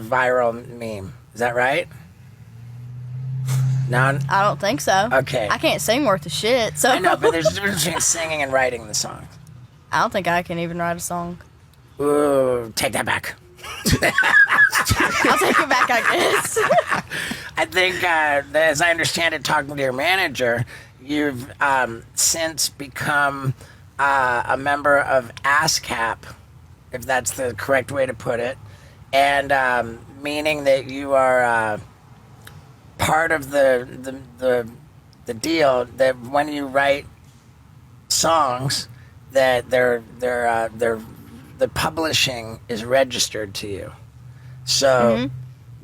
viral meme. Is that right? No, I don't think so. Okay. I can't sing worth a shit, so... I know, but there's a difference between singing and writing the songs. I don't think I can even write a song. Ooh, take that back. I'll take it back, I guess. I think, as I understand it, talking to your manager, you've since become a member of ASCAP, if that's the correct way to put it, and meaning that you are part of the deal that when you write songs, that the publishing is registered to you. So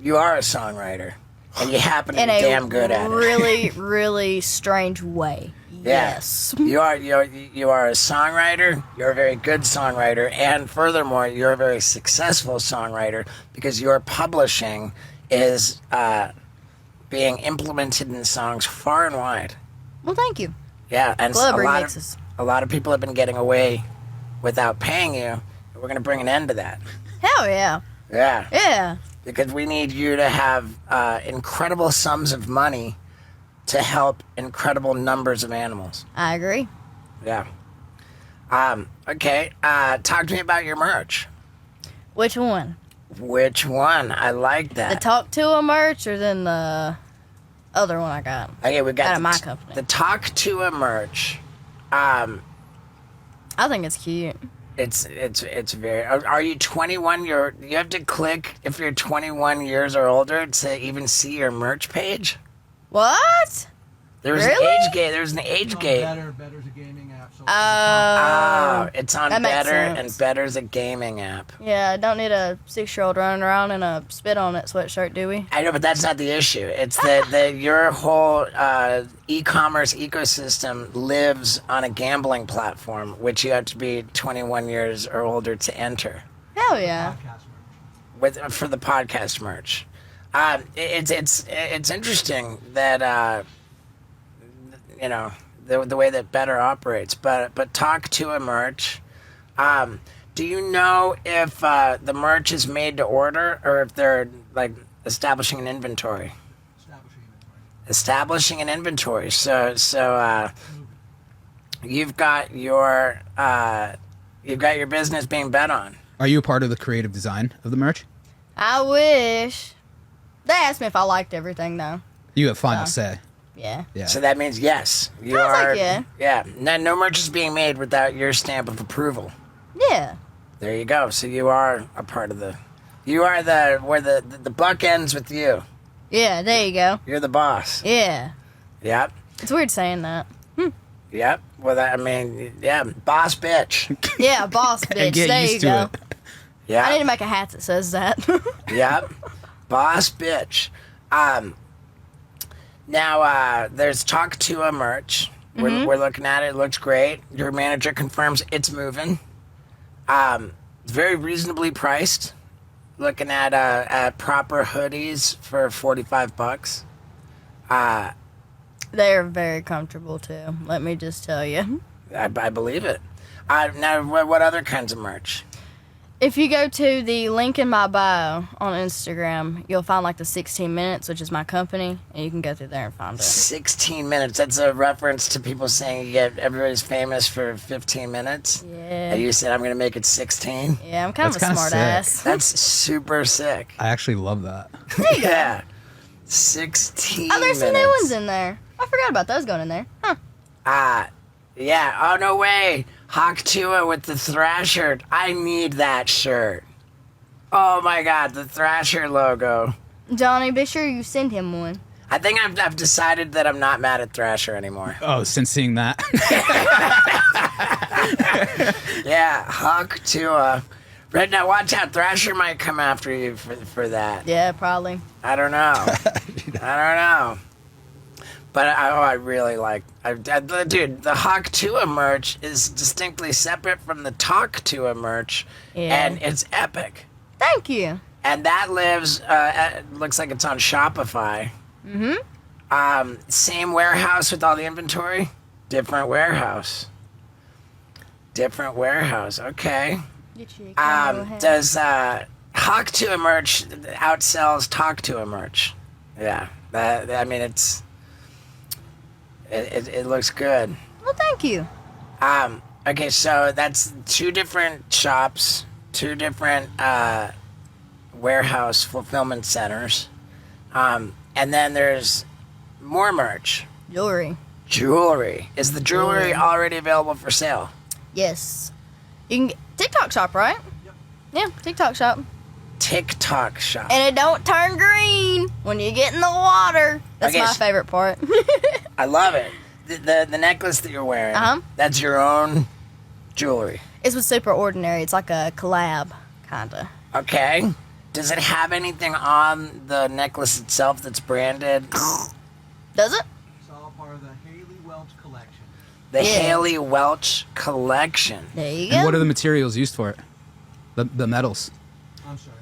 you are a songwriter, and you happen to be damn good at it. Really, really strange way. Yeah. Yes. You are a songwriter. You're a very good songwriter, and furthermore, you're a very successful songwriter because your publishing is being implemented in songs far and wide. Well, thank you. Yeah, and Club a remixes. lot of people have been getting away without paying you. We're going to bring an end to that. Hell yeah. Yeah. Yeah. Because we need you to have incredible sums of money to help incredible numbers of animals. I agree. Yeah. Okay. Talk to me about your merch. Which one? Which one? I like that. The Talk to a merch or then the other one I got? Okay, we got Out of my company. the Talk to a merch. I think it's cute. It's very. Are you 21? You have to click if you're 21 years or older to even see your merch page. What? There's Really? an age gate. There's an age gate. Better's a gaming app. So Oh, it's on that makes Better, sense. and Better's a gaming app. Yeah, I don't need a 6-year-old running around in a spit on it sweatshirt, do we? I know, but that's not the issue. It's that your whole e-commerce ecosystem lives on a gambling platform, which you have to be 21 years or older to enter. Hell yeah. podcast merch. For the podcast merch. It's interesting that the way that Better operates, but talk to a merch. Do you know if the merch is made to order or if they're like establishing an inventory? Establishing an inventory. So you've got your business being bet on. Are you a part of the creative design of the merch? I wish. They asked me if I liked everything, though. You have final say. Yeah. Yeah. So that means yes. You Sounds like are. yeah. Yeah. No merch is being made without your stamp of approval. Yeah. There you go. So you are a part of the. You are where the buck ends with you. Yeah, there you go. You're the boss. Yeah. Yep. It's weird saying that. Yep. Well, boss bitch. Yeah, boss bitch. And get there used you to go. it. Yeah. I need to make a hat that says that. Yep. Boss bitch. Now, there's Talk to a merch. We're looking at it. It looks great. Your manager confirms it's moving. It's very reasonably priced. Looking at proper hoodies for $45. They're very comfortable, too. Let me just tell you. I believe it. Now, what other kinds of merch? If you go to the link in my bio on Instagram, you'll find like the 16 Minutes, which is my company, and you can go through there and find it. 16 minutes. That's a reference to people saying everybody's famous for 15 minutes. Yeah. And you said, I'm going to make it 16. Yeah, I'm kind That's of a kinda smart sick. ass. That's super sick. I actually love that. Yeah. 16 Oh, there's some minutes. new ones in there. I forgot about those going in there. Huh. Yeah. Oh, no way. Hawk Tuah with the Thrasher. I need that shirt. Oh, my God. The Thrasher logo. Johnny, be sure you send him one. I think I've decided that I'm not mad at Thrasher anymore. Oh, since seeing that. Yeah. Hawk Tuah. Right now, watch out. Thrasher might come after you for that. Yeah, probably. I don't know. I don't know. But I really like, dude, the Hawk Tuah merch is distinctly separate from the Talk Tuah merch, Yeah. and it's epic. Thank you. And that lives, looks like it's on Shopify. Same warehouse with all the inventory, different warehouse. Different warehouse, okay. Does Hawk Tuah merch outsells Talk Tuah merch? Yeah, I mean, it looks good. Well, thank you. Okay, so that's 2 different shops, 2 different warehouse fulfillment centers, and then there's more merch. Jewelry. Is the jewelry already available for sale? Yes. You can get TikTok shop, right? Yep. Yeah, TikTok shop. TikTok shop. And it don't turn green when you get in the water. That's Okay, my favorite part. I love it. The necklace that you're wearing, that's your own jewelry. It's with Super Ordinary. It's like a collab, kinda. Okay. Does it have anything on the necklace itself that's branded? Does it? It's all part of the Haley Welch collection. The Yeah. Haley Welch collection. There you go. And what are the materials used for it? The metals. I'm sorry.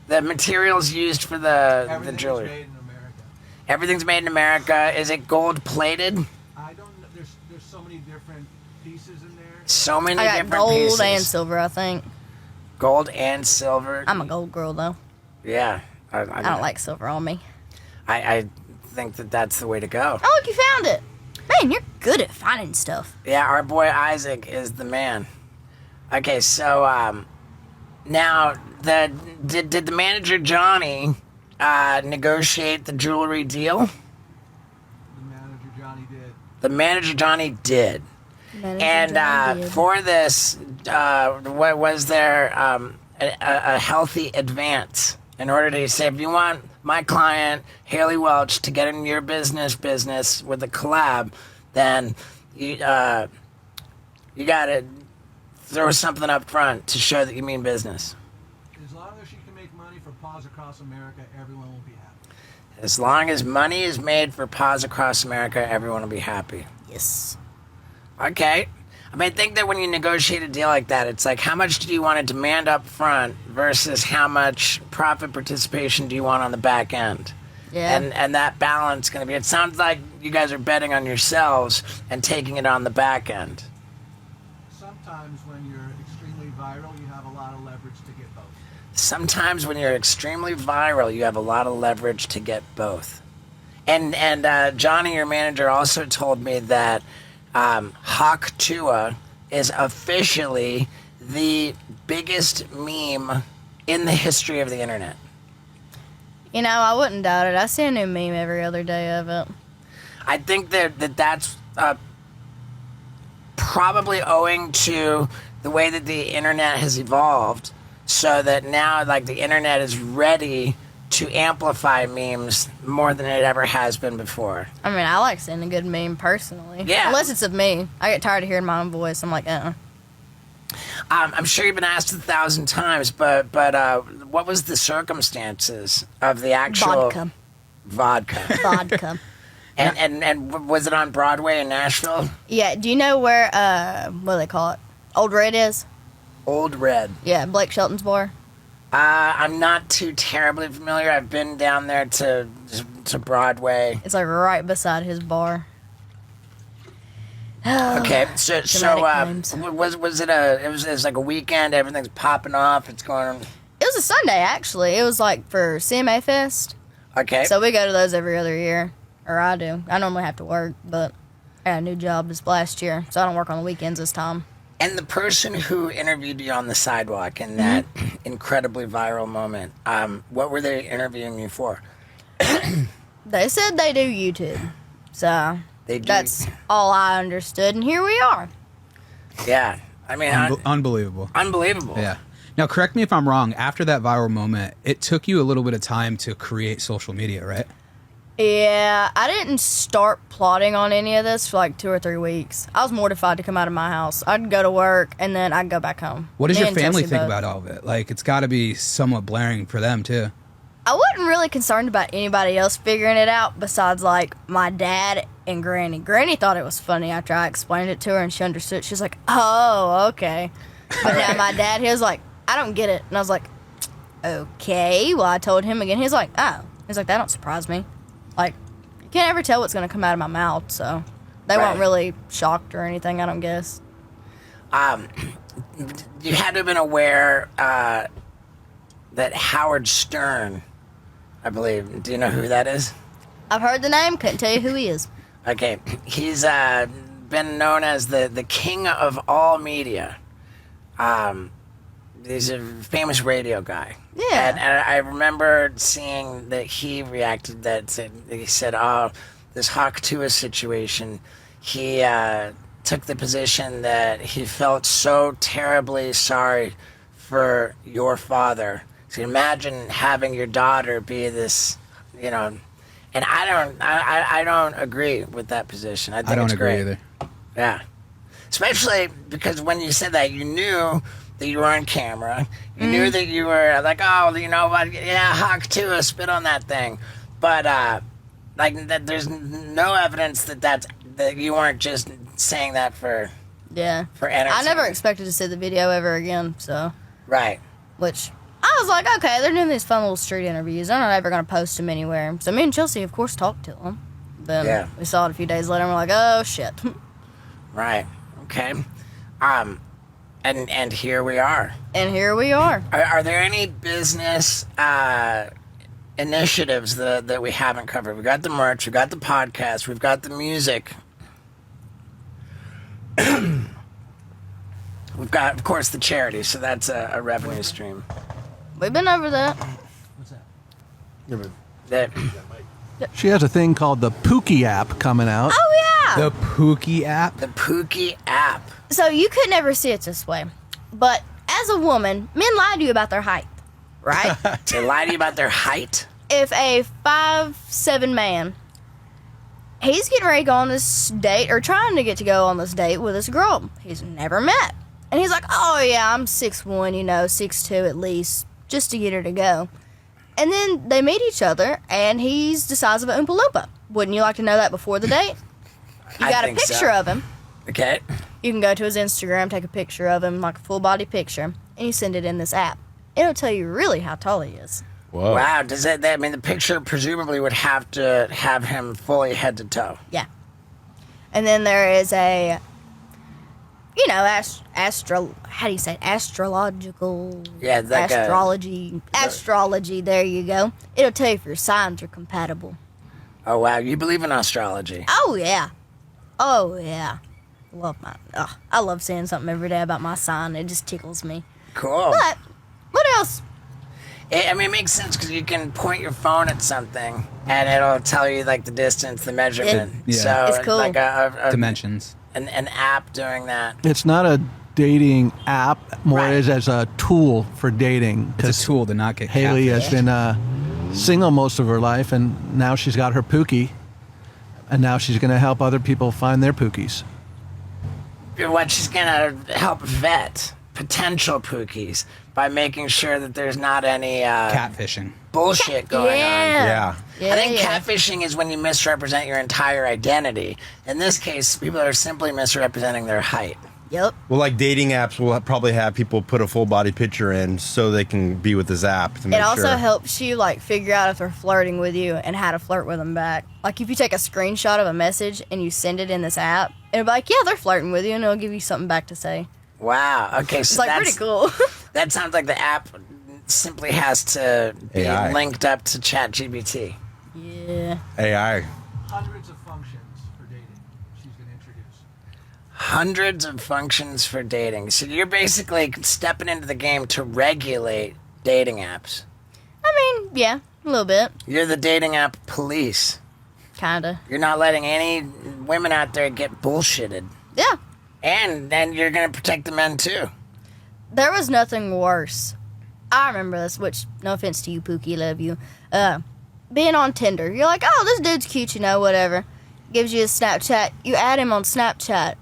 The materials used for the Everything is jewelry. made in America. Everything's made in America. Is it gold plated? I don't know. There's so many different pieces in there. So many I got different gold pieces. and silver, I think. Gold and silver. I'm a gold girl, though. Yeah. I don't like silver on me. I think that's the way to go. Oh, look, you found it. Man, you're good at finding stuff. Yeah, our boy Isaac is the man. Okay, so now did the manager Johnny negotiate the jewelry deal? The manager Johnny did. The manager Johnny did. And for this, what was there a healthy advance in order to say, if you want my client Haley Welch to get in your business with a collab, then you got to throw something up front to show that you mean business. As long as she can make money for Paws Across America, everyone will be happy. As long as money is made for Paws Across America, everyone will be happy. Yes. Okay. I mean, I think that when you negotiate a deal like that, it's like, how much do you want to demand up front versus how much profit participation do you want on the back end? Yeah. And that balance going to be, it sounds like you guys are betting on yourselves and taking it on the back end. Sometimes when you're extremely viral, you have a lot of leverage to get both. Sometimes when you're extremely viral, you have a lot of leverage to get both. And Johnny, your manager, also told me that Hawk Tuah is officially the biggest meme in the history of the internet. You know, I wouldn't doubt it. I see a new meme every other day of it. I think that's probably owing to the way that the internet has evolved, so that now, like, the internet is ready to amplify memes more than it ever has been before. I mean, I like seeing a good meme personally. Yeah. Unless it's of me. I get tired of hearing my own voice. I'm like, I'm sure you've been asked 1,000 times, but what was the circumstances of the actual vodka? Vodka. And was it on Broadway in Nashville? Yeah, do you know where, what do they call it? Old Red is? Old Red. Yeah, Blake Shelton's bar. I'm not too terribly familiar. I've been down there to Broadway. It's like right beside his bar. Okay, so Dramatic names. was it like a weekend? Everything's popping off. It's going. It was a Sunday, actually. It was like for CMA Fest. Okay. So we go to those every other year. Or I do. I normally have to work, but I got a new job this last year, so I don't work on the weekends this time. And the person who interviewed you on the sidewalk in that incredibly viral moment, what were they interviewing you for? They said they do YouTube. So They do. that's all I understood, and here we are. Yeah. I mean, Unbelievable. unbelievable. Yeah. Now, correct me if I'm wrong. After that viral moment, it took you a little bit of time to create social media, right? Yeah, I didn't start plotting on any of this for like 2 or 3 weeks. I was mortified to come out of my house. I'd go to work, and then I'd go back home. What does Me your and family Chelsea think both. about all of it? Like, it's got to be somewhat blaring for them, too. I wasn't really concerned about anybody else figuring it out besides like my dad and Granny thought it was funny after I explained it to her and she understood. She was like, oh, okay. But now my dad, he was like, I don't get it. And I was like, okay. Well, I told him again. He was like, oh. He's like, that don't surprise me. Like, you can't ever tell what's going to come out of my mouth, so they weren't really shocked or anything, I don't guess. You had to have been aware that Howard Stern, I believe, do you know who that is? I've heard the name, couldn't tell you who he is. Okay, he's been known as the king of all media. He's a famous radio guy. Yeah. And I remember seeing that he reacted he said, oh, this Hawk Tuah situation, he took the position that he felt so terribly sorry for your father. So imagine having your daughter be this, and I don't agree with that position. I think don't it's agree great. either. Yeah. Especially because when you said that, you knew that you were on camera. You knew that you were like, oh, you know what? Yeah, Hawk Tuah, spit on that thing. But that there's no evidence that you weren't just saying that for entertainment. I never expected to see the video ever again, so. Right. Which, I was like, okay, they're doing these fun little street interviews. They're not ever going to post them anywhere. So me and Chelsea, of course, talked to them. Then we saw it a few days later, and we're like, oh, shit. Right. Okay. And here we are. And here we are. Are there any business initiatives that we haven't covered? We got the merch, we got the podcast, we've got the music. We've got, of course, the charity, so that's a revenue stream. We've been over that. What's that? That She has a thing called the Pookie app coming out. Oh, yeah. The Pookie app? the Pookie app. So you could never see it this way. But as a woman, men lie to you about their height, right? They lie to you about their height? If a 5'7" man, he's getting ready to go on this date or trying to go on this date with this girl he's never met. And he's like, oh, yeah, I'm 6'1", 6'2" at least, just to get her to go. And then they meet each other, and he's the size of an Oompa Loompa. Wouldn't you like to know that before the date? You I got a think picture so. of him. Okay. You can go to his Instagram, take a picture of him, like a full-body picture, and you send it in this app. It'll tell you really how tall he is. Whoa. Wow. Does that mean the picture presumably would have to have him fully head to toe? Yeah. And then there is a, how do you say it? Astrological. Yeah, like astrology, there you go. It'll tell you if your signs are compatible. Oh, wow. You believe in astrology? Oh, yeah. Oh, yeah. I love saying something every day about my sign. It just tickles me. Cool. But, what else? It makes sense because you can point your phone at something and it'll tell you like the distance, the measurement. Yeah. So It's cool. like Dimensions. an app doing that. It's not a dating app, more Right. is as a tool for dating. It's a tool to not get Haley catfished. has been single most of her life, and now she's got her Pookie, and now she's going to help other people find their Pookies. What she's gonna help vet potential pookies by making sure that there's not any Catfishing. bullshit going on. Yeah. Yeah, I think yeah. catfishing is when you misrepresent your entire identity. In this case, people are simply misrepresenting their height. Yep. Well, like dating apps will probably have people put a full body picture in so they can be with this app to make It also sure. helps you figure out if they're flirting with you and how to flirt with them back. Like if you take a screenshot of a message and you send it in this app, it'll be like, yeah, they're flirting with you, and it'll give you something back to say. Wow. Okay, so It's that's pretty cool. That sounds like the app simply has to be AI. linked up to ChatGPT. Yeah. AI. Hundreds of functions for dating she's going to introduce. Hundreds of functions for dating. So you're basically stepping into the game to regulate dating apps. I mean, yeah, a little bit. You're the dating app police. Kinda. You're not letting any women out there get bullshitted. Yeah. And then you're going to protect the men too. There was nothing worse. I remember this, which, no offense to you, Pookie, love you. Being on Tinder. You're like, oh, this dude's cute, whatever. Gives you a Snapchat. You add him on Snapchat.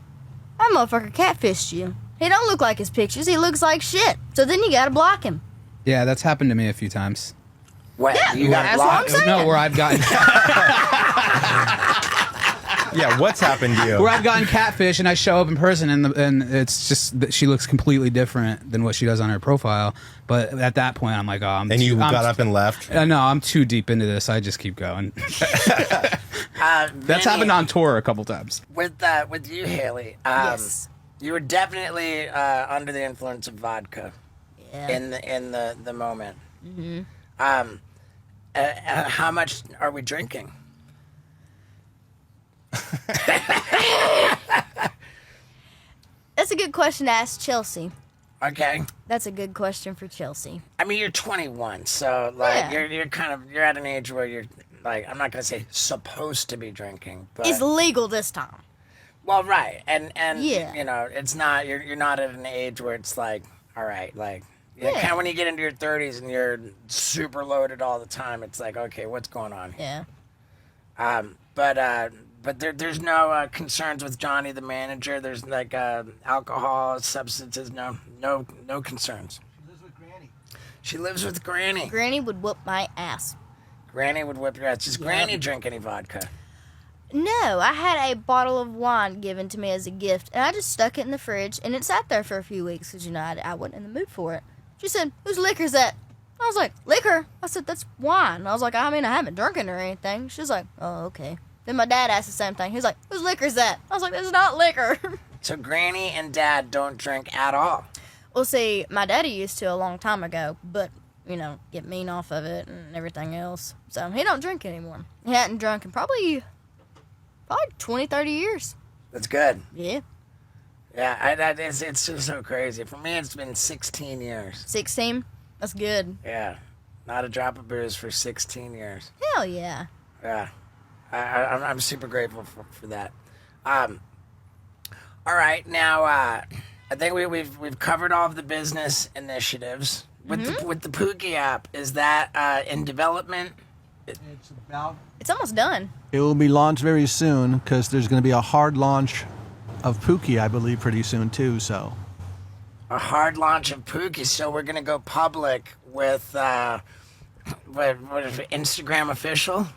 That motherfucker catfished you. He don't look like his pictures. He looks like shit. So then you gotta block him. Yeah, that's happened to me a few times. What? Yeah, You got that's what I'm blocked? saying. No, where I've gotten Yeah, what's happened to you? Where I've gotten catfish and I show up in person and it's just that she looks completely different than what she does on her profile. But at that point, I'm like, oh, And you got up and left? No, I'm too deep into this. I just keep going. That's happened on tour a couple times. With you, Haley. Yes. You were definitely under the influence of vodka. Yeah. In the moment. Mm-hmm. How much are we drinking? That's a good question to ask Chelsea. Okay. That's a good question for Chelsea. I mean, you're 21, so like Yeah. you're at an age where you're like, I'm not gonna say supposed to be drinking, but It's legal this time. well, right, and Yeah. you know, it's not you're not at an age where it's like, all right, like. Yeah. Kind of when you get into your 30s and you're super loaded all the time, it's like, okay, what's going on here? Yeah. But there's no concerns with Johnny, the manager. There's like alcohol, substances, no concerns. She lives with Granny. She lives with Granny. Granny would whoop my ass. Granny would whip your ass. Does Granny drink any vodka? No, I had a bottle of wine given to me as a gift, and I just stuck it in the fridge, and it sat there for a few weeks because, you know, I wasn't in the mood for it. She said, "Whose liquor's that?" I was like, "Liquor?" I said, "That's wine." I was like, "I mean, I haven't drunk it or anything." She was like, "Oh, okay." Then my dad asked the same thing. He was like, "Whose liquor's that?" I was like, "That's not liquor." So Granny and Dad don't drink at all. Well, see, my daddy used to a long time ago, but, you know, get mean off of it and everything else. So he don't drink anymore. He hadn't drunk in probably 20, 30 years. That's good. Yeah. Yeah, it's just so crazy. For me, it's been 16 years. 16? That's good. Yeah, not a drop of booze for 16 years. Hell yeah. Yeah, I'm super grateful for that. All right, now I think we've covered all of the business initiatives with the Pookie app. Is that in development? It's almost done. It will be launched very soon because there's going to be a hard launch of Pookie, I believe, pretty soon too. So A hard launch of Pookie, so we're gonna go public with what is it, Instagram official?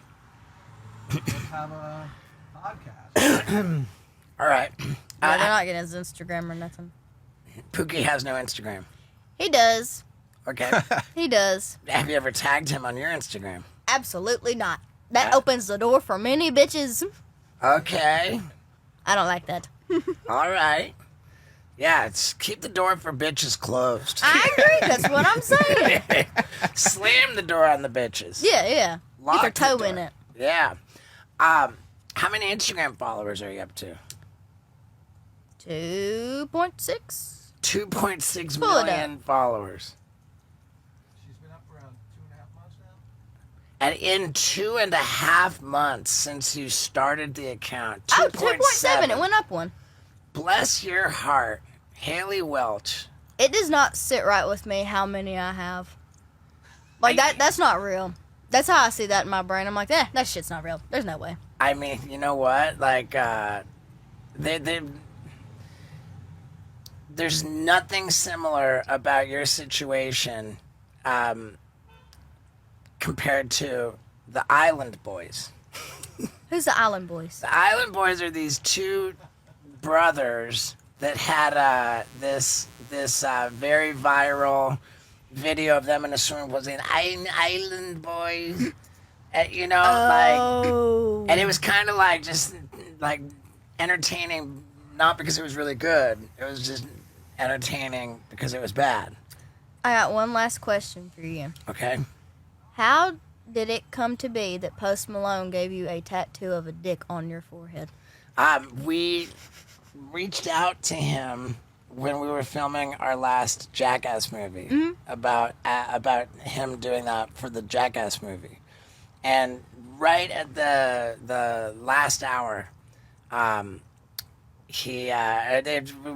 have a podcast. All right, No, they're not getting his Instagram or nothing. Pookie has no Instagram. He does. Okay, He does. have you ever tagged him on your Instagram? Absolutely not. That opens the door for many bitches. Okay, I don't like that. all right. Yeah, it's keep the door for bitches closed. I agree. That's what I'm saying. Slam the door on the bitches. Yeah, yeah. Lock Keep their the toe in door. it. Yeah. How many Instagram followers are you up to? 2.6. 2.6 Pull it million followers. She's been up for around 2.5 months now. And in 2.5 months since you started the account, Oh, 2.7. 2.7. It went up one. Bless your heart, Haley Welch. It does not sit right with me how many I have. Like, that's not real. That's how I see that in my brain. I'm like, that shit's not real. There's no way. I mean, you know what? Like, there's nothing similar about your situation compared to the Island Boys. Who's the Island Boys? The Island Boys are these two brothers that had this very viral video of them in a swimming pool saying Island Boys. You know, Oh. like, and it was kind of like just like entertaining, not because it was really good. It was just entertaining because it was bad. I got one last question for you. Okay. How did it come to be that Post Malone gave you a tattoo of a dick on your forehead? We reached out to him when we were filming our last Jackass movie about him doing that for the Jackass movie, and right at the last hour,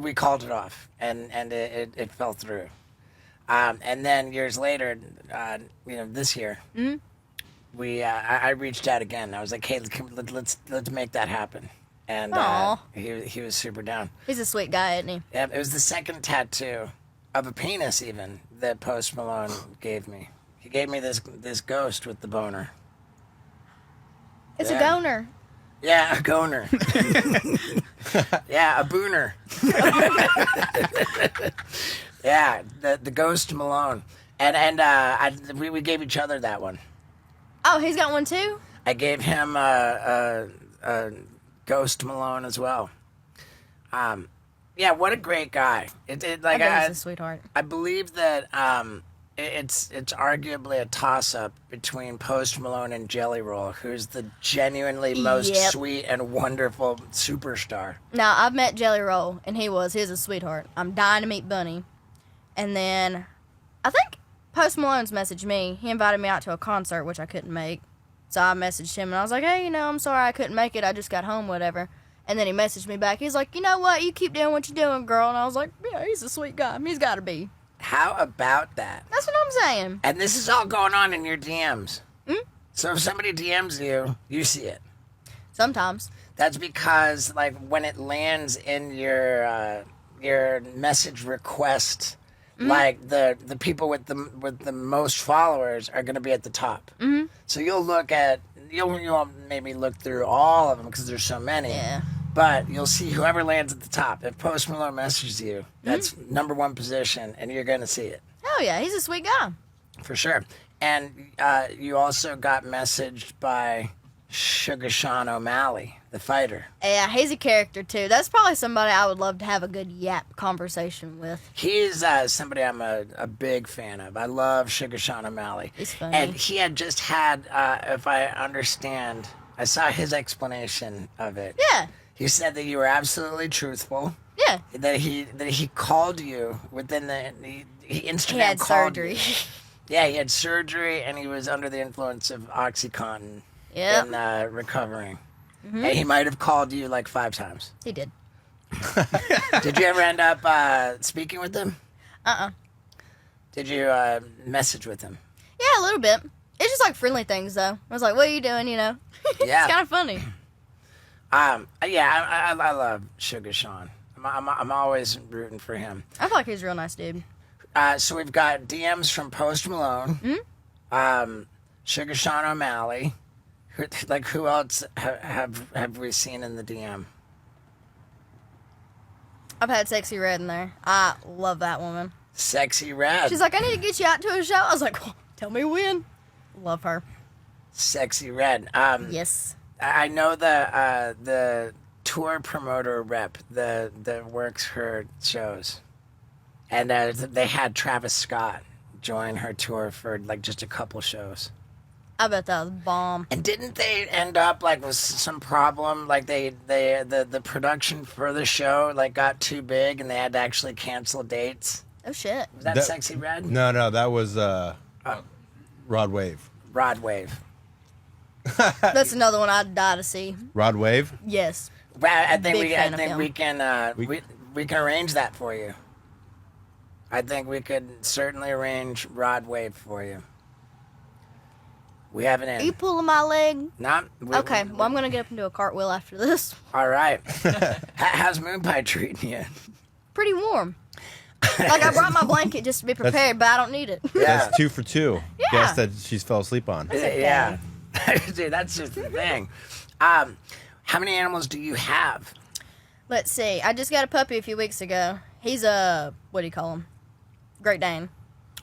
we called it off, and it fell through, and then years later, this year, I reached out again. I was like, hey, let's make that happen. And Aw. he was super down. He's a sweet guy, isn't he? Yeah, it was the second tattoo of a penis even that Post Malone gave me. He gave me this ghost with the boner. It's Yeah. a goner. Yeah, a goner. Yeah, a booner. Yeah, the Ghost Malone. And we gave each other that one. Oh, he's got one too? I gave him a Ghost Malone as well. Yeah, what a great guy. I think he's a sweetheart. I believe that it's arguably a toss-up between Post Malone and Jelly Roll, who's the genuinely most sweet and wonderful superstar. Now, I've met Jelly Roll, and he's a sweetheart. I'm dying to meet Bunny. And then, I think Post Malone's messaged me. He invited me out to a concert, which I couldn't make. So I messaged him, and I was like, hey, I'm sorry I couldn't make it. I just got home, whatever. And then he messaged me back. He's like, you know what? You keep doing what you're doing, girl. And I was like, yeah, he's a sweet guy. He's got to be. How about that? That's what I'm saying. And this is all going on in your DMs. So if somebody DMs you, you see it. Sometimes. That's because, like, when it lands in your message request, like the people with the most followers are going to be at the top. Mm-hmm. So you'll maybe look through all of them because there's so many. Yeah. But you'll see whoever lands at the top. If Post Malone messages you, that's number one position, and you're going to see it. Hell yeah, he's a sweet guy. For sure. And you also got messaged by Sugar Sean O'Malley, the fighter. Yeah, he's a character too. That's probably somebody I would love to have a good yap conversation with. He's somebody I'm a big fan of. I love Sugar Sean O'Malley. He's funny. And he had just had, if I understand, I saw his explanation of it. Yeah. He said that you were absolutely truthful. Yeah. That he called you within he Instagram He had called surgery. you. Yeah, he had surgery and he was under the influence of OxyContin. Yep. And recovering. And he might have called you like 5 times. He did. Did you ever end up speaking with him? Uh-uh. Did you message with him? Yeah, a little bit. It's just like friendly things though. I was like, what are you doing, Yeah. It's kind of funny. Yeah, I love Sugar Sean. I'm always rooting for him. I feel like he's a real nice dude. So we've got DMs from Post Malone, Sugar Sean O'Malley. Who else have we seen in the DM? I've had Sexy Red in there. I love that woman. Sexy Red. She's like, I need to get you out to a show. I was like, well, tell me when. Love her. Sexy Red. Yes. I know the tour promoter rep that works her shows, and they had Travis Scott join her tour for like just a couple shows. I bet that was bomb. And didn't they end up like with some problem? Like the production for the show like got too big and they had to actually cancel dates. Oh shit. Was that Sexy Red? No, that was Rod Wave. Rod Wave. That's another one I'd die to see. Rod Wave? Yes. Well, I think Big fan of him. we can arrange that for you. I think we could certainly arrange Rod Wave for you. We have it in. Are you pulling my leg? Okay, well, I'm going to get up and do a cartwheel after this. All right. How's Moon Pie treating you? Pretty warm. Like, I brought my blanket just to be prepared, but I don't need it. Yeah. That's 2 for 2. Yeah. Guess that she's fell asleep on. Yeah. Dude, that's just the thing. How many animals do you have? Let's see. I just got a puppy a few weeks ago. He's a, what do you call him? Great Dane.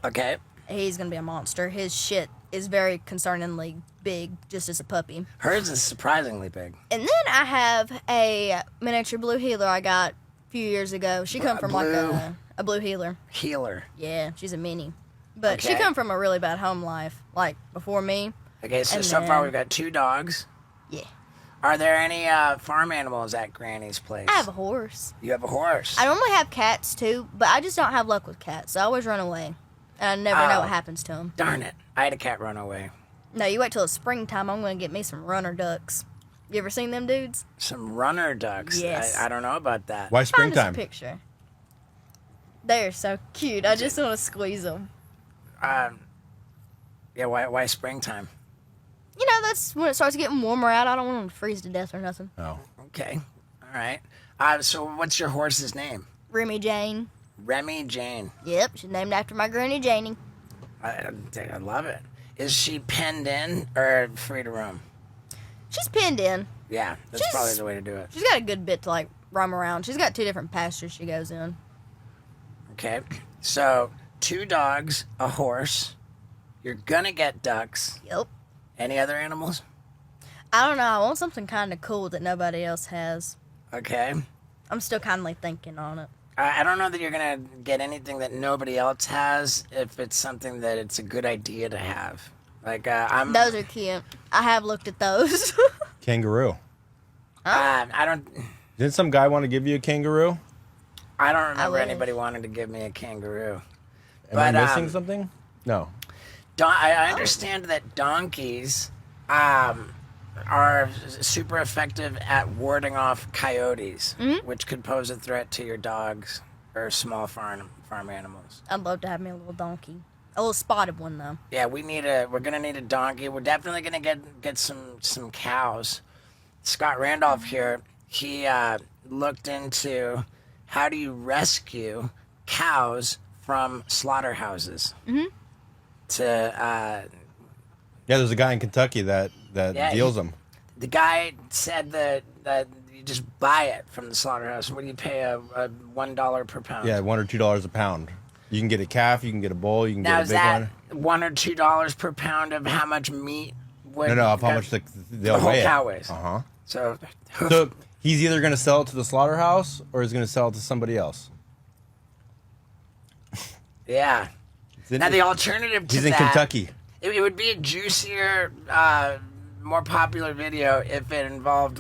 Okay. He's going to be a monster. His shit is very concerningly big, just as a puppy. Hers is surprisingly big. And then I have a miniature blue heeler I got a few years ago. She come from like a blue heeler. Healer. Yeah, she's a mini. But she Okay. come from a really bad home life, like before me. Okay, so And far then- we've got 2 dogs. Yeah. Are there any farm animals at Granny's place? I have a horse. You have a horse. I normally have cats too, but I just don't have luck with cats. So I always run away. And I never know Oh. what happens to them. Darn it. I had a cat run away. No, you wait till it's springtime. I'm going to get me some runner ducks. You ever seen them dudes? Some runner ducks. Yes. I don't know about that. Why Find us a springtime? picture. They're so cute. I just want to squeeze them. Yeah, why springtime? You know, that's when it starts getting warmer out. I don't want them to freeze to death or nothing. Oh. Okay. All right. So what's your horse's name? Remy Jane. Remy Jane. Yep, she's named after my granny Janie. I love it. Is she penned in or free to roam? She's pinned in. Yeah, that's probably the way to do it. She's got a good bit to like roam around. She's got 2 different pastures she goes in. Okay, so 2 dogs, a horse. You're gonna get ducks. Yep. Any other animals? I don't know. I want something kind of cool that nobody else has. Okay. I'm still kindly thinking on it. I don't know that you're gonna get anything that nobody else has if it's something that it's a good idea to have. Like Those are cute. I have looked at those. Kangaroo. I don't. Didn't some guy want to give you a kangaroo? I don't remember wish. anybody wanting to give me a kangaroo. Am I missing something? No. I understand that donkeys are super effective at warding off coyotes, which could pose a threat to your dogs or small farm animals. I'd love to have me a little donkey. A little spotted one, though. Yeah, we're gonna need a donkey. We're definitely gonna get some cows. Scott Randolph here, he looked into how do you rescue cows from slaughterhouses. Yeah, there's a guy in Kentucky that deals them. The guy said that you just buy it from the slaughterhouse. What do you pay a $1 per pound? Yeah, $1 or $2 a pound. You can get a calf, you can get a bull, you can Now get a is big that one. $1 or $2 per pound of how much meat? No, of how much they'll whole weigh cow it. weighs. So So he's either going to sell it to the slaughterhouse or he's going to sell it to somebody else. yeah. Now the alternative to He's in that, Kentucky. It would be a juicier, more popular video if it involved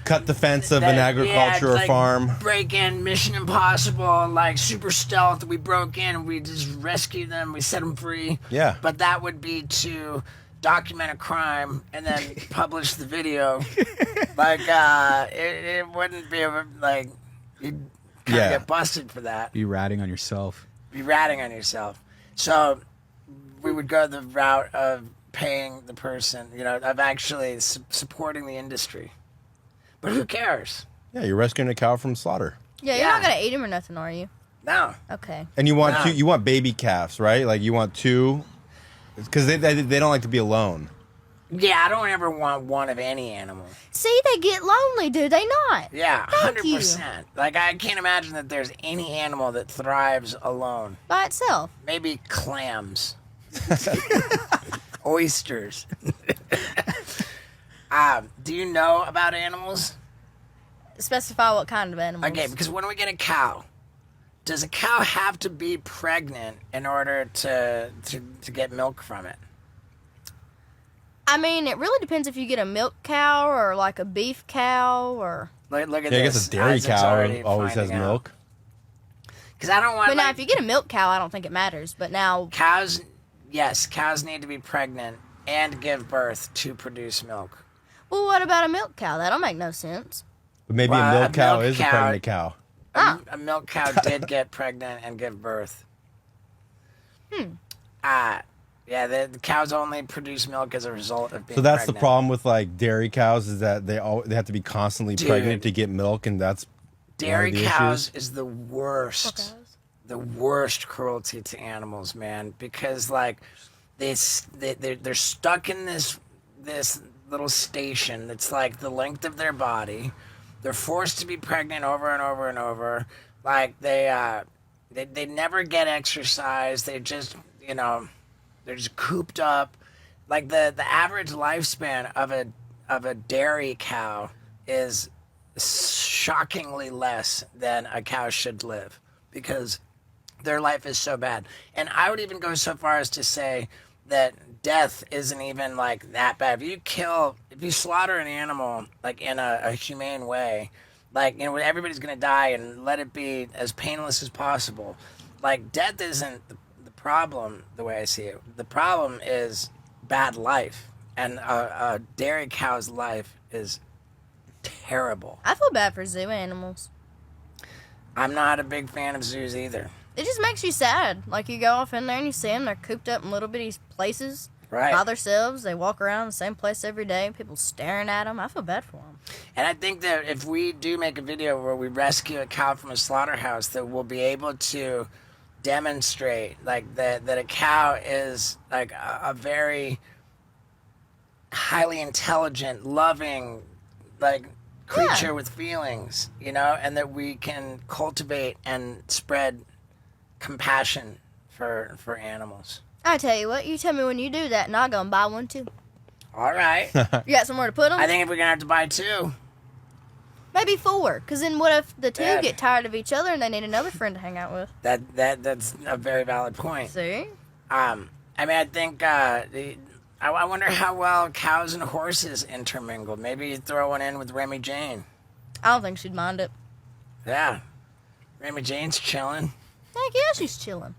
Cut the fence of an agricultural farm. Break in, Mission Impossible, like super stealth. We broke in, we just rescued them, we set them free. Yeah. But that would be to document a crime and then publish the video. It wouldn't be like you'd kind of get busted for that. Be ratting on yourself. Be ratting on yourself. So we would go the route of paying the person, of actually supporting the industry. But who cares? Yeah, you're rescuing a cow from slaughter. Yeah, you're not going to eat them or nothing, are you? No. Okay. And you want you want baby calves, right? Like you want 2, because they don't like to be alone. Yeah, I don't ever want one of any animal. See, they get lonely, do they not? Yeah, Thank 100%. Like, I can't imagine that there's any animal that thrives alone. By itself. Maybe clams. Oysters. Do you know about animals? Specify what kind of animals. Okay, because when we get a cow, does a cow have to be pregnant in order to get milk from it? I mean, it really depends if you get a milk cow or like a beef cow or... Look at this. I guess a dairy Isaac's cow already always has finding out. milk. Because I don't want... But now, if you get a milk cow, I don't think it matters. But now... Cows need to be pregnant and give birth to produce milk. Well, what about a milk cow? That'll make no sense. But maybe Well, a milk cow milk is a cow- pregnant cow. A milk cow did get pregnant and give birth. Yeah, the cows only produce milk as a result of being So that's pregnant. the problem with like dairy cows is that they have to be constantly pregnant to get milk, and that's Dairy one of the cows issues. is the worst. The worst cruelty to animals, man, because like they're stuck in this little station that's like the length of their body. They're forced to be pregnant over and over and over. Like they never get exercise. They just they're just cooped up. Like the average lifespan of a dairy cow is shockingly less than a cow should live because their life is so bad. And I would even go so far as to say that death isn't even like that bad. If you slaughter an animal like in a humane way, like everybody's gonna die, and let it be as painless as possible. Like death isn't the problem the way I see it. The problem is bad life, and a dairy cow's life is terrible. I feel bad for zoo animals. I'm not a big fan of zoos either. It just makes you sad. Like you go off in there and you see them, they're cooped up in little bitty places Right. by themselves. They walk around the same place every day. People staring at them. I feel bad for them. And I think that if we do make a video where we rescue a cow from a slaughterhouse, that we'll be able to demonstrate like that a cow is like a very highly intelligent, loving, like, creature with feelings, you know, and that we can cultivate and spread compassion for animals. I tell you what, you tell me when you do that, and I'll go and buy one too. All right. You got somewhere to put them? I think if we're gonna have to buy 2. Maybe 4, because then what if the 2 Dad. get tired of each other and they need another friend to hang out with? That's a very valid point. See? I mean, I think I wonder how well cows and horses intermingle. Maybe you throw one in with Remy Jane. I don't think she'd mind it. Yeah, Remy Jane's chilling. Heck yeah, she's chilling.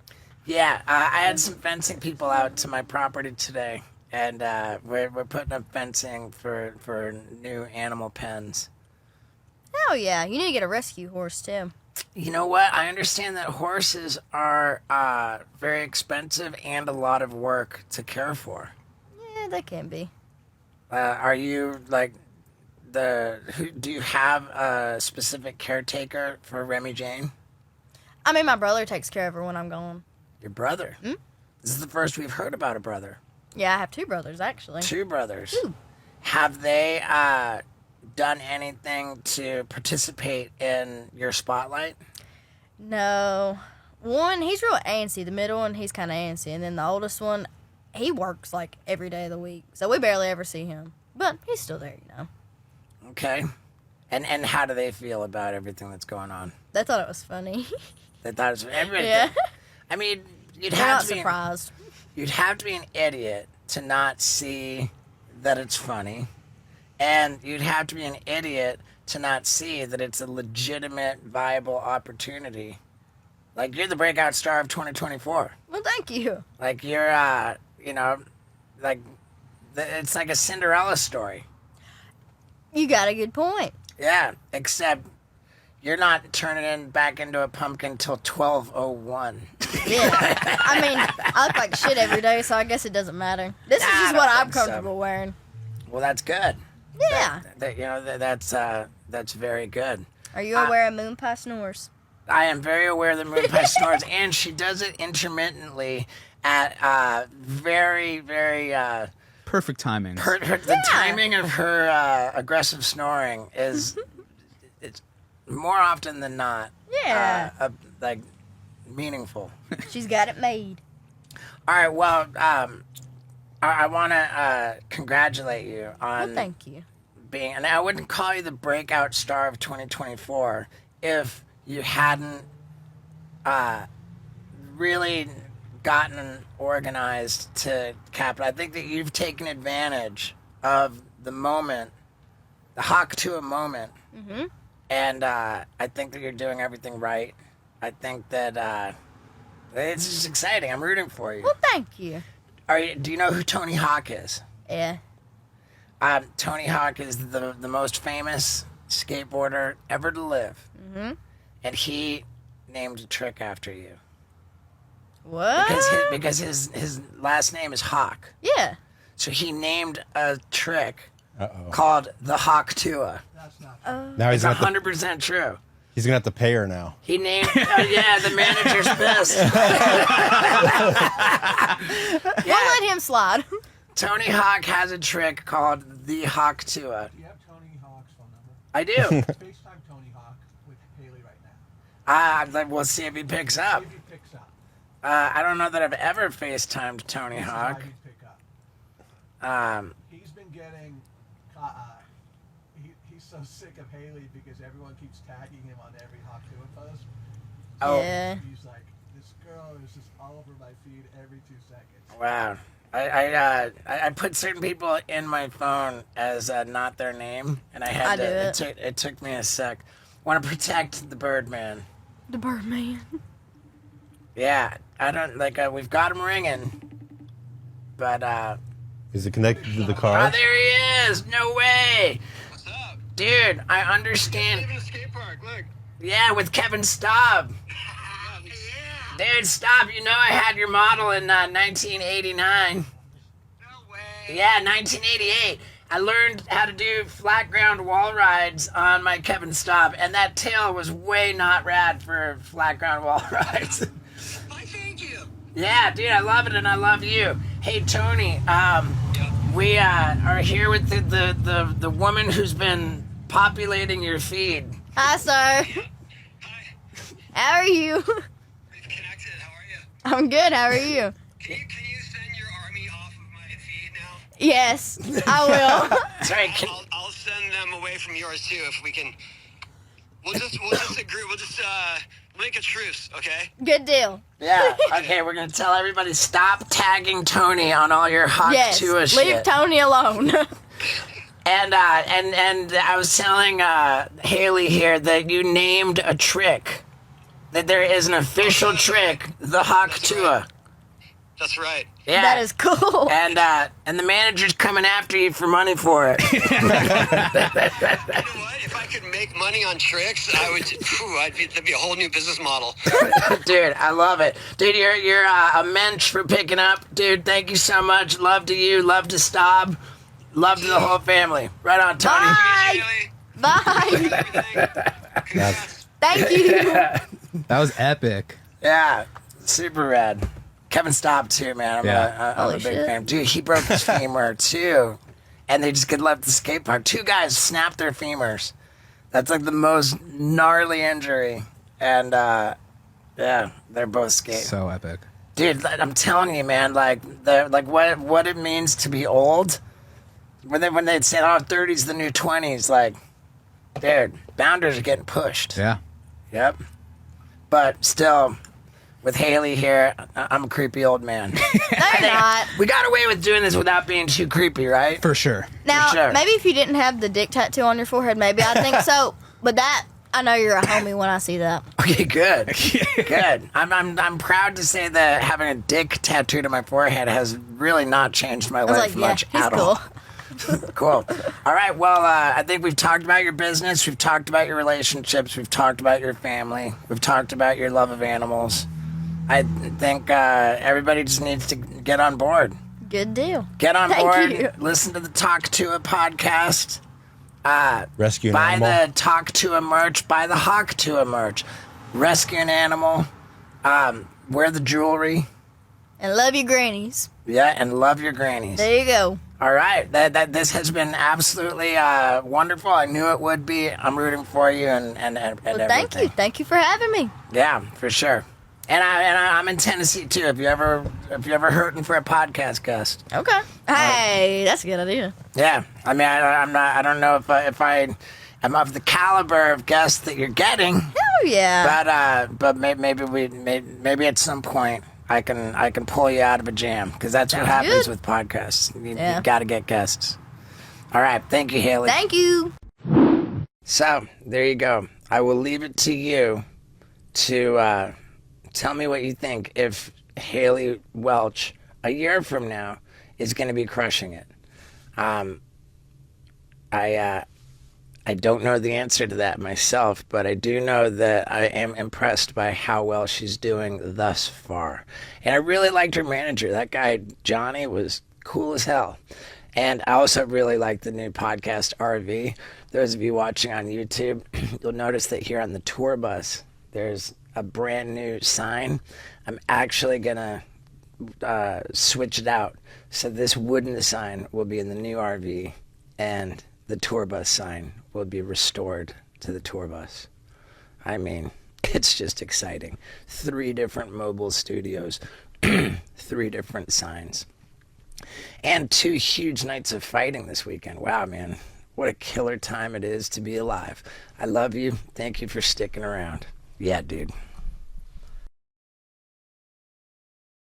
Yeah, I had some fencing people out to my property today, and we're putting up fencing for new animal pens. Hell yeah, you need to get a rescue horse too. You know what? I understand that horses are very expensive and a lot of work to care for. Yeah, they can be. Are you like do you have a specific caretaker for Remy Jane? I mean, my brother takes care of her when I'm gone. Your brother? Hmm? This is the first we've heard about a brother. Yeah, I have 2 brothers actually. 2 brothers. Ooh. Have they done anything to participate in your spotlight? No. One, he's real antsy. The middle one, he's kind of antsy. And then the oldest one, he works like every day of the week. So we barely ever see him. But he's still there, you know. Okay. And how do they feel about everything that's going on? They thought it was funny. They thought it was everything. Yeah. I mean, you'd They're have not to be surprised. you'd have to be an idiot to not see that it's funny. And you'd have to be an idiot to not see that it's a legitimate, viable opportunity. Like, you're the breakout star of 2024. Well, thank you. Like, you're, you know, like, it's like a Cinderella story. You got a good point. Yeah, except you're not turning it back into a pumpkin till 12:01. Yeah. I mean, I look like shit every day, so I guess it doesn't matter. This is I just don't what I'm think so. comfortable wearing. Well, that's good. Yeah. You know, that's very good. Are you aware of Moon Pie snores? I am very aware that Moon Pie snores, and she does it intermittently at very, very... Perfect timing. the timing of her aggressive snoring is it's more often than not Yeah. like meaningful. She's got it made. All right, well, I want to congratulate you on Well, thank you. being, and I wouldn't call you the breakout star of 2024 if you hadn't really gotten organized to cap it. I think that you've taken advantage of the moment, the Hawk Tuah moment, and I think that you're doing everything right. I think that it's just exciting. I'm rooting for you. Well, thank you. Do you know who Tony Hawk is? Yeah. Tony Hawk is the most famous skateboarder ever to live. Mm-hmm. And he named a trick after you. What? Because his last name is Hawk. Yeah. So he named a trick called the Hawk Tuah. Now It's he's gonna 100% true. he's gonna have to pay her now. He named, the manager's pissed. We'll let him slide. Tony Hawk has a trick called the Hawk Tuah. You have Tony Hawk's phone number. I do. FaceTime Tony Hawk with Haley right now. We'll see if he picks up. If he picks up. I don't know that I've ever FaceTimed Tony This is Hawk. how he'd pick up. Um, He's been getting. He's so sick of Haley because everyone keeps tagging him on every Hawk Tuah post. Oh. Yeah. He's like, this girl is just all over my feed every 2 seconds. Wow. I put certain people in my phone as not their name, and I had I to. do It took me a sec. Want to protect the Birdman. The Birdman. Yeah, I don't like. We've got him ringing, but Is it connected to the car? oh, there he is! No way, What's up? dude. I understand. Live in a skate park, look. Yeah, with Kevin Staub. Yeah. Dude, stop. You know I had your model in 1989. No way. Yeah, 1988. I learned how to do flat ground wall rides on my Kevin Staub, and that tail was way not rad for flat ground wall rides. Why, thank you. Yeah, dude, I love it, and I love you. Hey, Tony, We are here with the woman who's been populating your feed. Hi, sir. Hi. How are you? We've connected. How are you? I'm good. How are you? Can you send your army off of my feed now? Yes, I will. Sorry, I'll send them away from yours too if we can. We'll just agree. We'll just make a truce, okay? Good deal. yeah. Okay, we're gonna tell everybody stop tagging Tony on all your hot Yes, Tuah leave shit. Tony alone. And I was telling Haley here that you named a trick. That there is an official trick, the hawk Tuah. That's right. Yeah. That is cool. And the manager's coming after you for money for it. You know what? If I could make money on tricks, I would. That'd be a whole new business model. Dude, I love it. Dude, you're a mensch for picking up. Dude, thank you so much. Love to you. Love to Staub. Love to the whole family. Right on, Tony. Bye. Haley, Bye. everything. Congrats. Thank you. That was epic. Yeah, super rad. Kevin Staub too, man. I'm a Holy big shit. fan. Dude, he broke his femur too. And they just get left the skate park. 2 guys snapped their femurs. That's like the most gnarly injury. And yeah, they're both skating. So epic. Dude, I'm telling you, man, like what it means to be old. When they say, "Oh, 30's the new 20's," like, dude, boundaries are getting pushed. Yeah. Yep. But still, with Haley here, I'm a creepy old man. No, you're not. We got away with doing this without being too creepy, right? For sure. Now, sure. maybe if you didn't have the dick tattoo on your forehead, maybe I'd think so. But that, I know you're a homie when I see that. Okay, good. Good. I'm proud to say that having a dick tattooed on my forehead has really not changed my I was life like, yeah, much he's at cool. all. Cool. All right. Well, I think we've talked about your business. We've talked about your relationships. We've talked about your family. We've talked about your love of animals. I think everybody just needs to get on board. Good deal. Get on Thank board. you. Listen to the Talk to a podcast. Rescue an Buy animal. the Talk to a merch. Buy the Hawk to a merch. Rescue an animal. Wear the jewelry. And love your grannies. Yeah, and love your grannies. There you go. All right, this has been absolutely wonderful. I knew it would be. I'm rooting for you and Well, everything. Thank you for having me. Yeah, for sure. And I'm in Tennessee too. If you ever hurting for a podcast guest. Okay. Hey, that's a good idea. Yeah, I mean I'm not. I don't know if I'm of the caliber of guests that you're getting. Oh yeah. But maybe at some point I can pull you out of a jam because that's what Sounds happens good. with podcasts. You Yeah. got to get guests. All right, thank you, Haley. Thank you. So there you go. I will leave it to you to tell me what you think if Haley Welch a year from now is going to be crushing it. I don't know the answer to that myself, but I do know that I am impressed by how well she's doing thus far. And I really liked her manager. That guy, Johnny, was cool as hell. And I also really like the new podcast, RV. Those of you watching on YouTube, you'll notice that here on the tour bus, there's a brand new sign. I'm actually going to switch it out. So this wooden sign will be in the new RV, and the tour bus sign will be restored to the tour bus. I mean, it's just exciting. 3 different mobile studios, 3 different signs, and 2 huge nights of fighting this weekend. Wow, man. What a killer time it is to be alive. I love you. Thank you for sticking around. Yeah, dude.